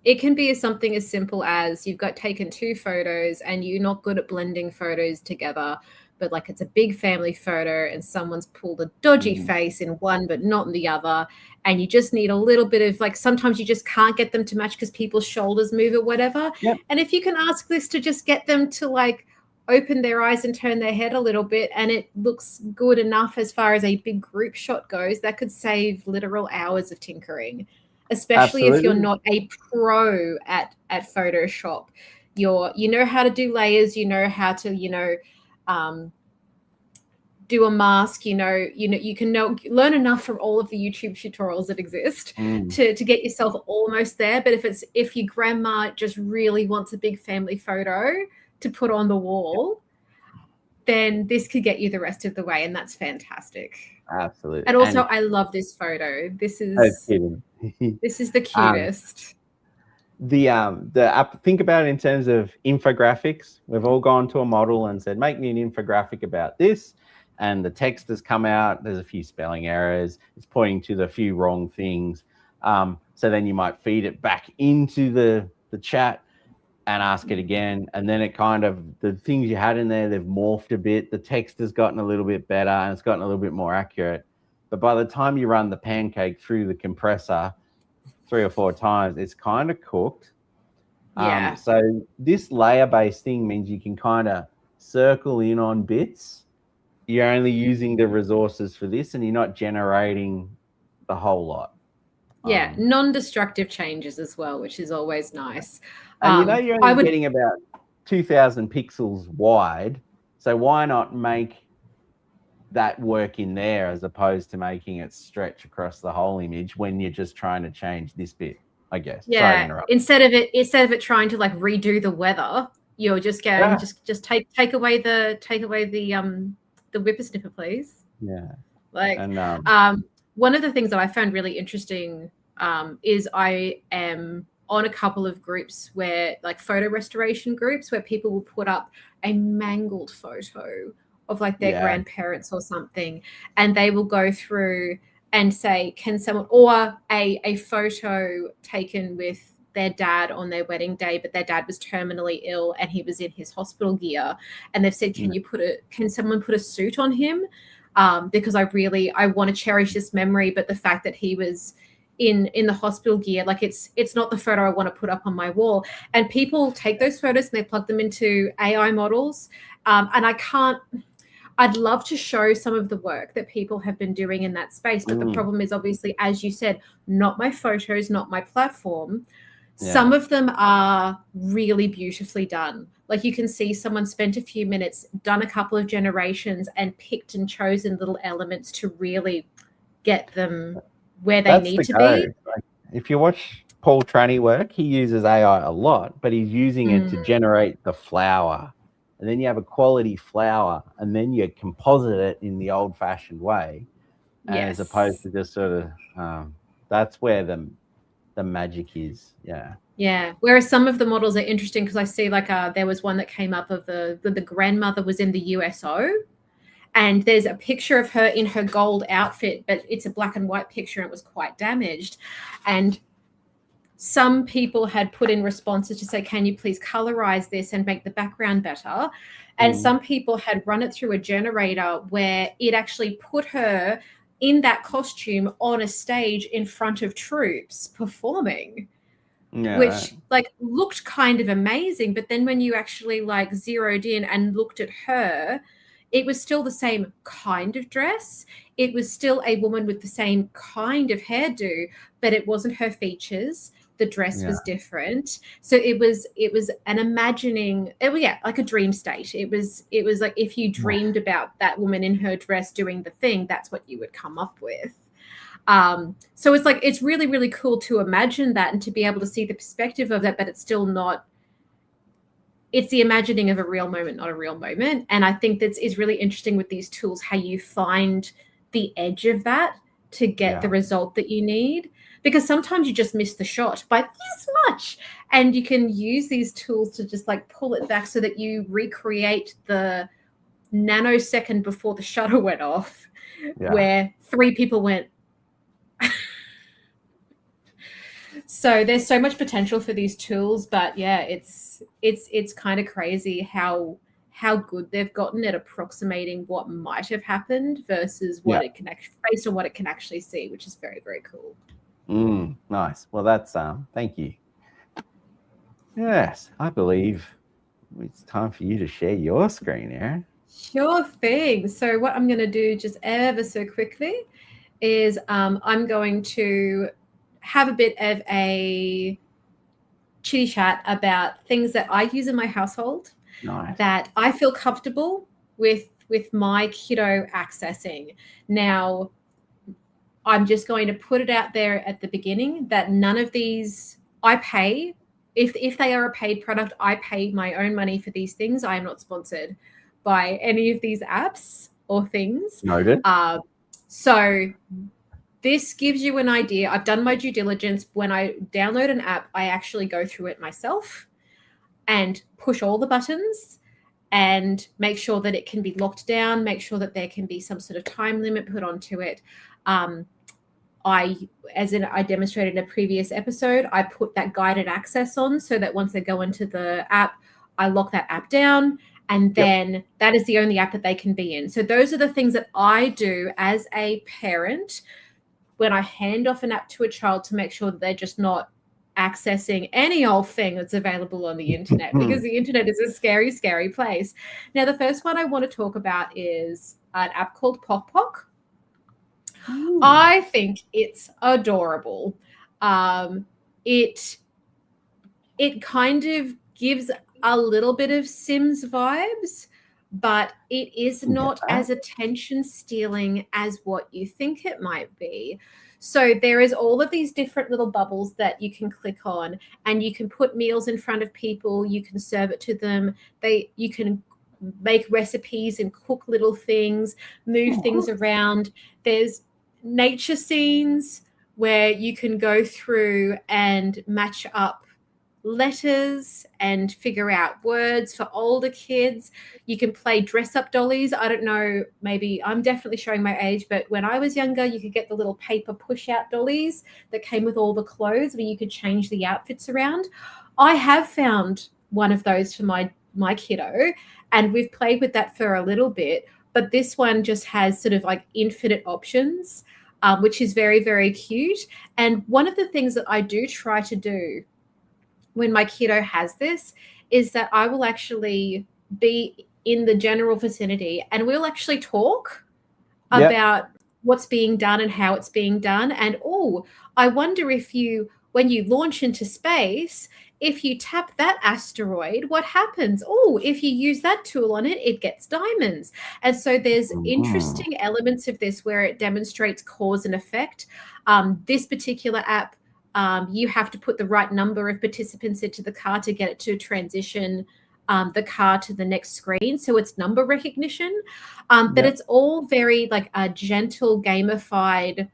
it can be something as simple as you've got taken two photos and you're not good at blending photos together, but like it's a big family photo and someone's pulled a dodgy face in one but not in the other, and you just need a little bit of, like, sometimes you just can't get them to match because people's shoulders move or whatever. Yep. And if you can ask this to just get them to like open their eyes and turn their head a little bit and it looks good enough as far as a big group shot goes, that could save literal hours of tinkering, especially if you're Absolutely. not a pro at Photoshop. You know how to do layers, you know how to do a mask, you can learn enough from all of the YouTube tutorials that exist to get yourself almost there. But if your grandma just really wants a big family photo to put on the wall, then this could get you the rest of the way, and that's fantastic. Absolutely. And also, I love this photo. This is the cutest. Think about it in terms of infographics. We've all gone to a model and said, make me an infographic about this, and the text has come out. There's a few spelling errors. It's pointing to the few wrong things. So then you might feed it back into the chat and ask it again, and then it kind of, the things you had in there, they've morphed a bit. The text has gotten a little bit better and it's gotten a little bit more accurate. But by the time you run the pancake through the compressor 3 or 4 times, it's kind of cooked. Yeah. So this layer-based thing means you can kind of circle in on bits. You're only using the resources for this, and you're not generating the whole lot. Yeah, non-destructive changes as well, which is always nice. And you're only getting about 2,000 pixels wide, so why not make that work in there as opposed to making it stretch across the whole image when you're just trying to change this bit, I guess. Yeah. Sorry to interrupt. Instead of it trying to like redo the weather, you're just going just take away the whippersnipper, please. Yeah. Like, one of the things that I found really interesting is I am on a couple of groups where, like, photo restoration groups, where people will put up a mangled photo of like their grandparents or something, and they will go through and say, can someone, or a photo taken with their dad on their wedding day, but their dad was terminally ill and he was in his hospital gear, and they've said, can someone put a suit on him? Because I want to cherish this memory, but the fact that he was in the hospital gear, like, it's not the photo I want to put up on my wall. And people take those photos and they plug them into AI models. And I'd love to show some of the work that people have been doing in that space. But the problem is, obviously, as you said, not my photos, not my platform. Yeah. Some of them are really beautifully done. Like, you can see someone spent a few minutes, done a couple of generations, and picked and chosen little elements to really get them where they need to be. Like, if you watch Paul Tranny work, he uses AI a lot, but he's using it to generate the flower. And then you have a quality flower, and then you composite it in the old-fashioned way, as opposed to just sort of that's where the magic is. Yeah. Whereas some of the models are interesting, because I see, like, there was one that came up of the grandmother was in the USO, and there's a picture of her in her gold outfit, but it's a black and white picture and it was quite damaged. And some people had put in responses to say, can you please colorize this and make the background better? And some people had run it through a generator where it actually put her in that costume on a stage in front of troops performing, which like looked kind of amazing. But then when you actually like zeroed in and looked at her, it was still the same kind of dress. It was still a woman with the same kind of hairdo, but it wasn't her features. the dress was different. So it was an imagining, like a dream state. It was like if you dreamed about that woman in her dress doing the thing, that's what you would come up with. So it's like, it's really, really cool to imagine that and to be able to see the perspective of that, but it's still not, it's the imagining of a real moment, not a real moment. And I think that is really interesting with these tools, how you find the edge of that to get the result that you need. Because sometimes you just miss the shot by this much. And you can use these tools to just like pull it back so that you recreate the nanosecond before the shutter went off, where 3 people went. So there's so much potential for these tools, but yeah, it's kind of crazy how good they've gotten at approximating what might have happened versus what it can actually, based on what it can actually see, which is very, very cool. Nice. Well, that's thank you. Yes, I believe it's time for you to share your screen, Erin. Sure thing. So what I'm going to do just ever so quickly is I'm going to have a bit of a chitty chat about things that I use in my household that I feel comfortable with my kiddo accessing. Now, I'm just going to put it out there at the beginning that none of these I pay. If they are a paid product, I pay my own money for these things. I am not sponsored by any of these apps or things. Noted. So this gives you an idea. I've done my due diligence. When I download an app, I actually go through it myself and push all the buttons and make sure that it can be locked down, make sure that there can be some sort of time limit put onto it. I demonstrated in a previous episode, I put that guided access on so that once they go into the app, I lock that app down, and then that is the only app that they can be in. So those are the things that I do as a parent when I hand off an app to a child to make sure that they're just not accessing any old thing that's available on the internet, because the internet is a scary, scary place. Now, the first one I want to talk about is an app called Pok Pok. I think it's adorable. It kind of gives a little bit of Sims vibes, but it is not as attention stealing as what you think it might be. So there is all of these different little bubbles that you can click on, and you can put meals in front of people. You can serve it to them. You can make recipes and cook little things, move things around. There's nature scenes where you can go through and match up letters and figure out words for older kids. You can play dress up dollies. I don't know, maybe I'm definitely showing my age, but when I was younger, you could get the little paper push out dollies that came with all the clothes where you could change the outfits around. I have found one of those for my kiddo, and we've played with that for a little bit, but this one just has sort of like infinite options, which is very, very cute. And one of the things that I do try to do when my kiddo has this is that I will actually be in the general vicinity and we'll actually talk about what's being done and how it's being done. And, I wonder if when you launch into space, if you tap that asteroid, what happens? If you use that tool on it, it gets diamonds. And so there's interesting elements of this where it demonstrates cause and effect. This particular app, you have to put the right number of participants into the car to get it to transition the car to the next screen. So it's number recognition. But it's all very like a gentle, gamified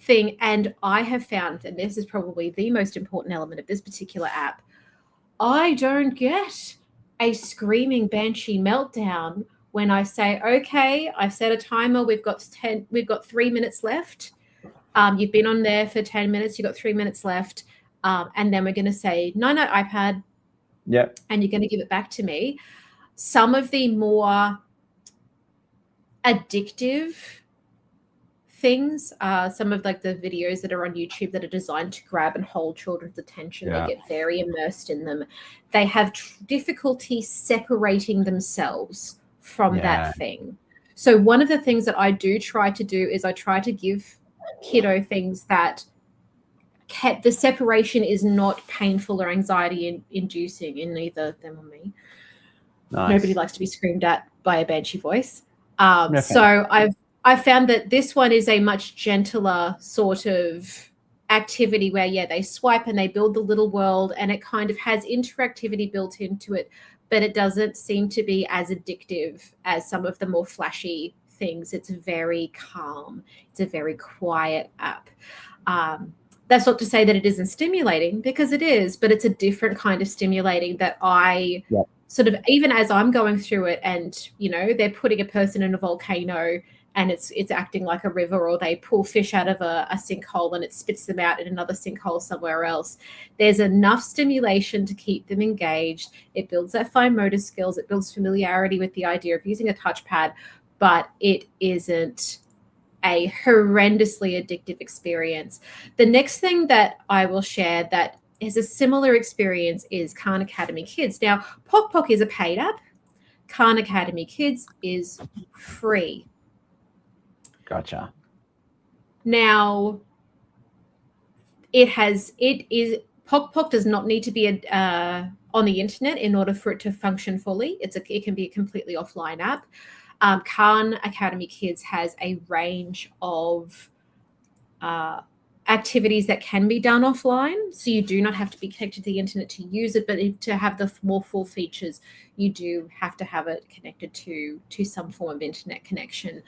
thing. And I have found, and this is probably the most important element of this particular app, I don't get a screaming banshee meltdown when I say, okay, I've set a timer. We've got 3 minutes left. You've been on there for 10 minutes. You've got 3 minutes left. And then we're going to say, no, iPad. Yep. And you're going to give it back to me. Some of the more addictive things, some of like the videos that are on YouTube that are designed to grab and hold children's attention, they get very immersed in them. They have difficulty separating themselves from that thing. So one of the things that I do try to do is I try to give kiddo things that the separation is not painful or anxiety inducing in neither them or me. Nice. Nobody likes to be screamed at by a banshee voice. Okay. So I've found that this one is a much gentler sort of activity where, yeah, they swipe and they build the little world, and it kind of has interactivity built into it, but it doesn't seem to be as addictive as some of the more flashy things. It's very calm. It's a very quiet app. That's not to say that it isn't stimulating, because it is, but it's a different kind of stimulating that I sort of, even as I'm going through it, and, you know, they're putting a person in a volcano and it's acting like a river, or they pull fish out of a sinkhole and it spits them out in another sinkhole somewhere else. There's enough stimulation to keep them engaged. It builds their fine motor skills. It builds familiarity with the idea of using a touchpad, but it isn't a horrendously addictive experience. The next thing that I will share that is a similar experience is Khan Academy Kids. Now, Pok Pok is a paid app. Khan Academy Kids is free. Gotcha. Now, Pok Pok does not need to be on the internet in order for it to function fully. It can be a completely offline app. Khan Academy Kids has a range of activities that can be done offline, so you do not have to be connected to the internet to use it, but to have the more full features, you do have to have it connected to some form of internet connection.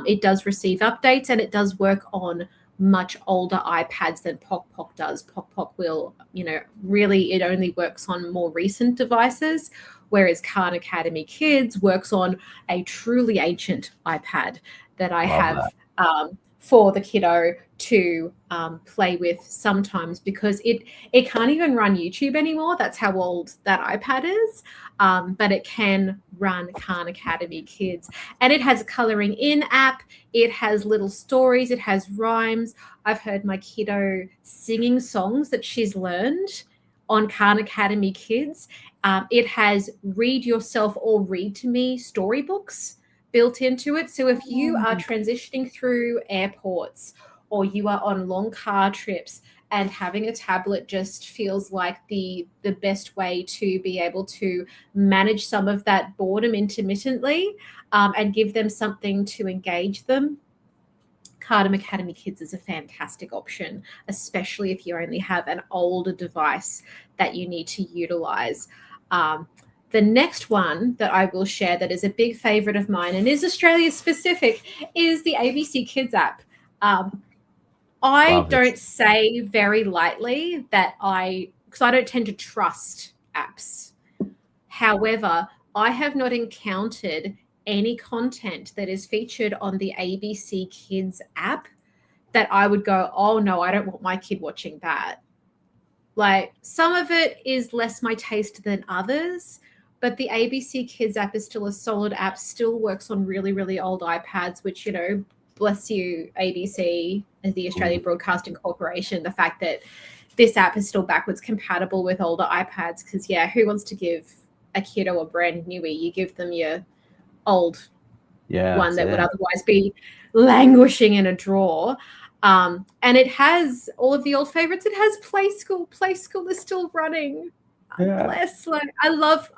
It does receive updates, and it does work on much older iPads than Pok Pok does. Pok Pok will, really, it only works on more recent devices, whereas Khan Academy Kids works on a truly ancient iPad that I have for the kiddo to play with sometimes, because it can't even run YouTube anymore. That's how old that iPad is. But it can run Khan Academy Kids. And it has a coloring in app. It has little stories. It has rhymes. I've heard my kiddo singing songs that she's learned on Khan Academy Kids. It has read yourself or read to me storybooks built into it. So if you are transitioning through airports, or you are on long car trips, and having a tablet just feels like the best way to be able to manage some of that boredom intermittently, and give them something to engage them, Khan Academy Kids is a fantastic option, especially if you only have an older device that you need to utilize. The next one that I will share that is a big favorite of mine and is Australia specific is the ABC Kids app. I don't say very lightly that because I don't tend to trust apps. However, I have not encountered any content that is featured on the ABC Kids app that I would go, oh no, I don't want my kid watching that. Like, some of it is less my taste than others, but the ABC Kids app is still a solid app, still works on really, really old iPads, which, bless you, ABC, the Australian Broadcasting Corporation, the fact that this app is still backwards compatible with older iPads, because, who wants to give a kiddo a brand newie? You give them your old one that would otherwise be languishing in a drawer. And it has all of the old favorites. It has Play School. Play School is still running. Bless. I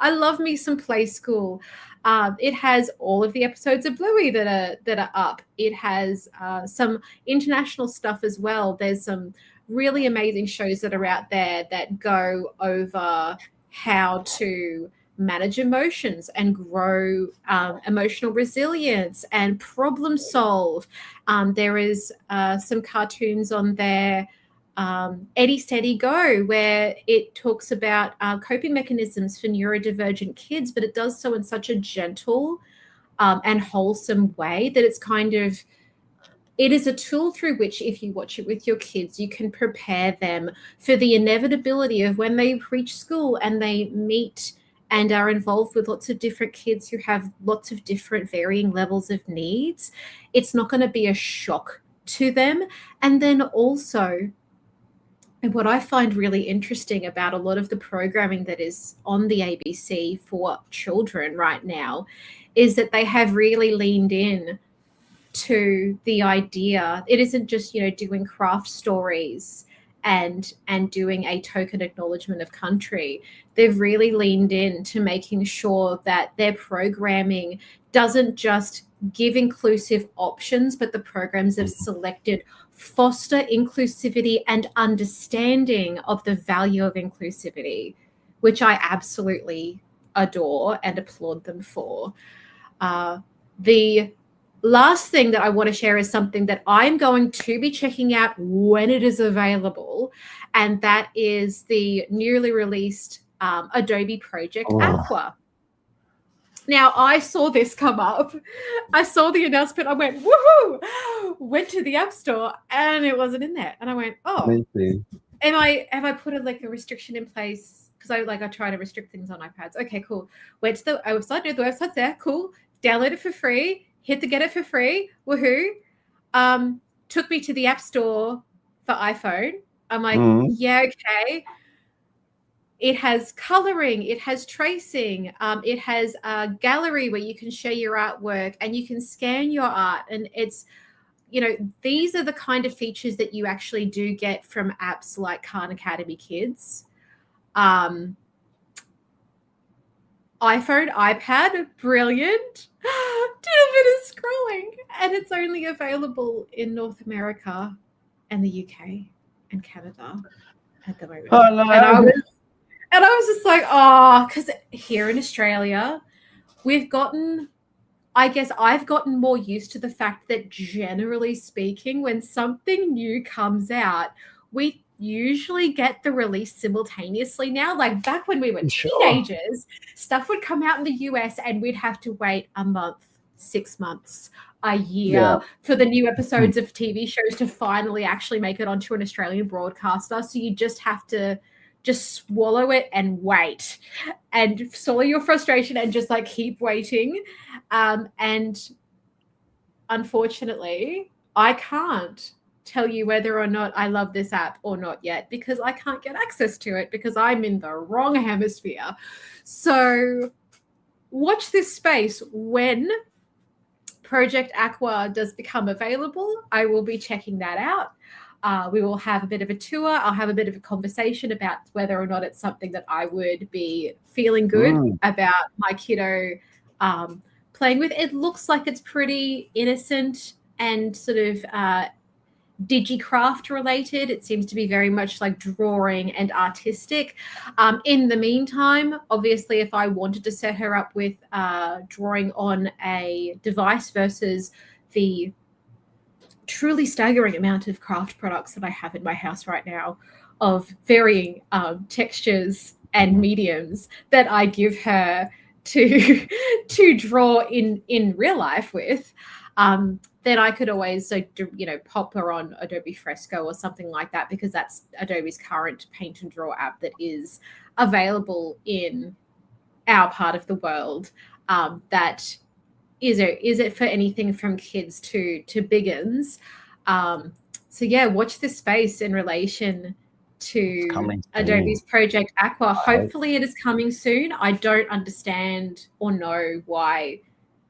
love me some Play School. It has all of the episodes of Bluey that are up. It has some international stuff as well. There's some really amazing shows that are out there that go over how to manage emotions and grow emotional resilience and problem solve. There is some cartoons on there, Eddie Steady Go, where it talks about coping mechanisms for neurodivergent kids, but it does so in such a gentle and wholesome way that it's it is a tool through which, if you watch it with your kids, you can prepare them for the inevitability of when they reach school and they meet and are involved with lots of different kids who have lots of different varying levels of needs. It's not going to be a shock to them. And then also, and what I find really interesting about a lot of the programming that is on the ABC for children right now is that they have really leaned in to the idea. It isn't just, doing craft stories and doing a token acknowledgement of country. They've really leaned in to making sure that their programming doesn't just give inclusive options, but the programs have selected foster inclusivity and understanding of the value of inclusivity, which I absolutely adore and applaud them for. The last thing that I want to share is something that I'm going to be checking out when it is available, and that is the newly released Adobe Project Aqua. Now, I saw this come up. I saw the announcement. I went, woohoo! Went to the App Store and it wasn't in there. And I went, oh, have I put a restriction in place? Because I try to restrict things on iPads. Okay, cool. Went to the website. The website's there. Cool. Download it for free. Hit the get it for free. Woohoo! Took me to the App Store for iPhone. I'm like, yeah, okay. It has coloring, it has tracing, it has a gallery where you can share your artwork and you can scan your art. And it's, these are the kind of features that you actually do get from apps like Khan Academy Kids. iPhone, iPad, brilliant. Did a bit of scrolling. And it's only available in North America and the UK and Canada at the moment. Oh, no. And I was just like, oh, because here in Australia, I've gotten more used to the fact that generally speaking, when something new comes out, we usually get the release simultaneously now. Like back when we were teenagers, stuff would come out in the US and we'd have to wait a month, 6 months, a year for the new episodes of TV shows to finally actually make it onto an Australian broadcaster. So you just have to swallow it and wait and swallow your frustration and just keep waiting. And unfortunately, I can't tell you whether or not I love this app or not yet because I can't get access to it because I'm in the wrong hemisphere. So watch this space. When Project Aqua does become available, I will be checking that out. We will have a bit of a tour. I'll have a bit of a conversation about whether or not it's something that I would be feeling good about my kiddo playing with. It looks like it's pretty innocent and sort of digicraft related. It seems to be very much like drawing and artistic. In the meantime, obviously, if I wanted to set her up with drawing on a device versus the truly staggering amount of craft products that I have in my house right now of varying textures and mediums that I give her to draw in real life with, then I could always pop her on Adobe Fresco or something like that, because that's Adobe's current paint and draw app that is available in our part of the world. That is it for anything from kids to biggins. So yeah, watch this space in relation to Adobe's Project Aqua. Hopefully it is coming soon. I don't understand or know why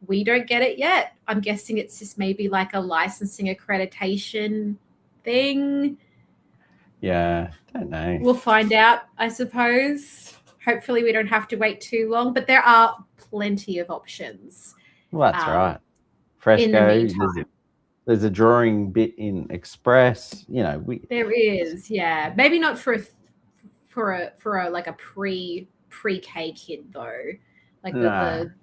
we don't get it yet. I'm guessing it's just maybe like a licensing accreditation thing. Yeah, don't know. We'll find out, I suppose. Hopefully we don't have to wait too long, but there are plenty of options. Well, that's right. Fresco, there's a drawing bit in Express. There is, yeah. Maybe not for a like a pre-K kid though. Like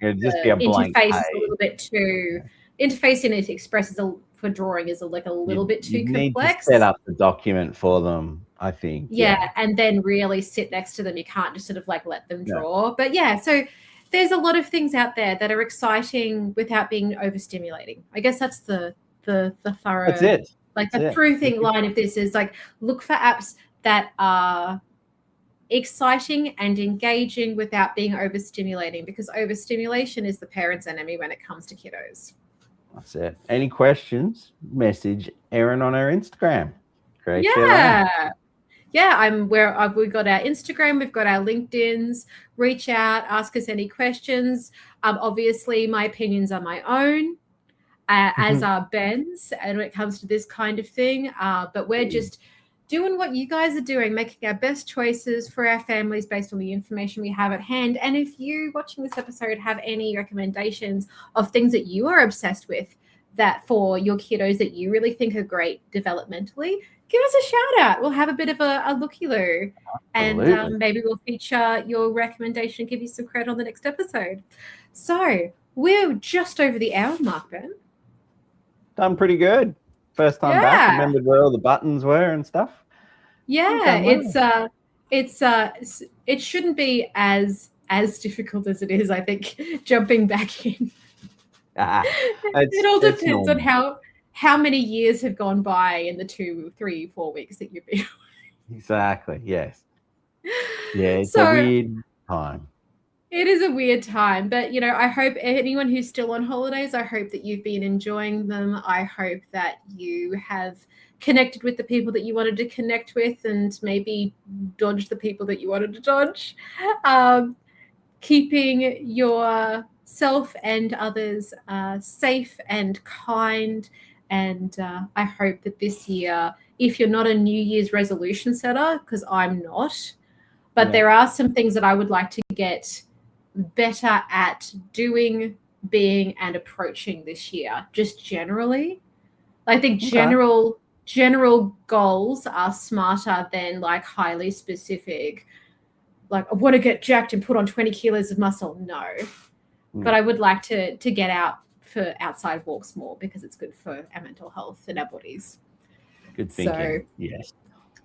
it'd just be a blank interface page. is a little bit too. Interface in it Express for drawing is a little bit too complex. Need to set up the document for them, I think. Yeah, and then really sit next to them. You can't just sort of let them draw. Yeah. But yeah, so there's a lot of things out there that are exciting without being overstimulating. I guess that's the thorough. That's it. The true line of this is look for apps that are exciting and engaging without being overstimulating, because overstimulation is the parent's enemy when it comes to kiddos. That's it. Any questions? Message Erin on her Instagram. Great. Yeah, we've got our Instagram, we've got our LinkedIn's. Reach out, ask us any questions. Obviously, my opinions are my own, as are Ben's, and when it comes to this kind of thing. But we're just doing what you guys are doing, making our best choices for our families based on the information we have at hand. And if you watching this episode have any recommendations of things that you are obsessed with that for your kiddos that you really think are great developmentally, give us a shout out. We'll have a bit of a looky-loo. And maybe we'll feature your recommendation and give you some credit on the next episode. So we're just over the hour mark, Ben. Done pretty good. First time back. Remembered where all the buttons were and stuff. Yeah, it shouldn't be as difficult as it is, I think, jumping back in. It all depends on how many years have gone by in the 2, 3, 4 weeks that you've been. Exactly. Yes. Yeah, it's a weird time. It is a weird time, but I hope anyone who's still on holidays, I hope that you've been enjoying them. I hope that you have connected with the people that you wanted to connect with and maybe dodged the people that you wanted to dodge. Keeping yourself and others safe and kind. And I hope that this year, if you're not a New Year's resolution setter, because I'm not, but there are some things that I would like to get better at doing, being, and approaching this year, just generally. I think general goals are smarter than like highly specific, like I want to get jacked and put on 20 kilos of muscle. No. But I would like to get out for outside walks more because it's good for our mental health and our bodies. Good thinking. Yes.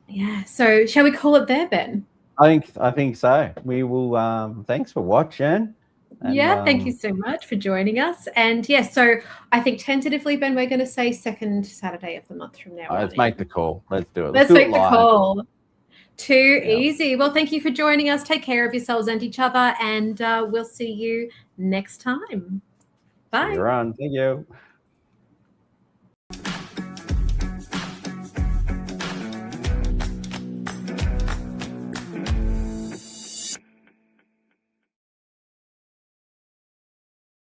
Yeah. So shall we call it there, Ben? I think so. We will. Thanks for watching. And, thank you so much for joining us. And so I think tentatively, Ben, we're going to say second Saturday of the month from now. Let's make the call. Let's do it. Let's make the call. Too easy. Well, thank you for joining us. Take care of yourselves and each other, and we'll see you next time. Bye. You're on. Thank you.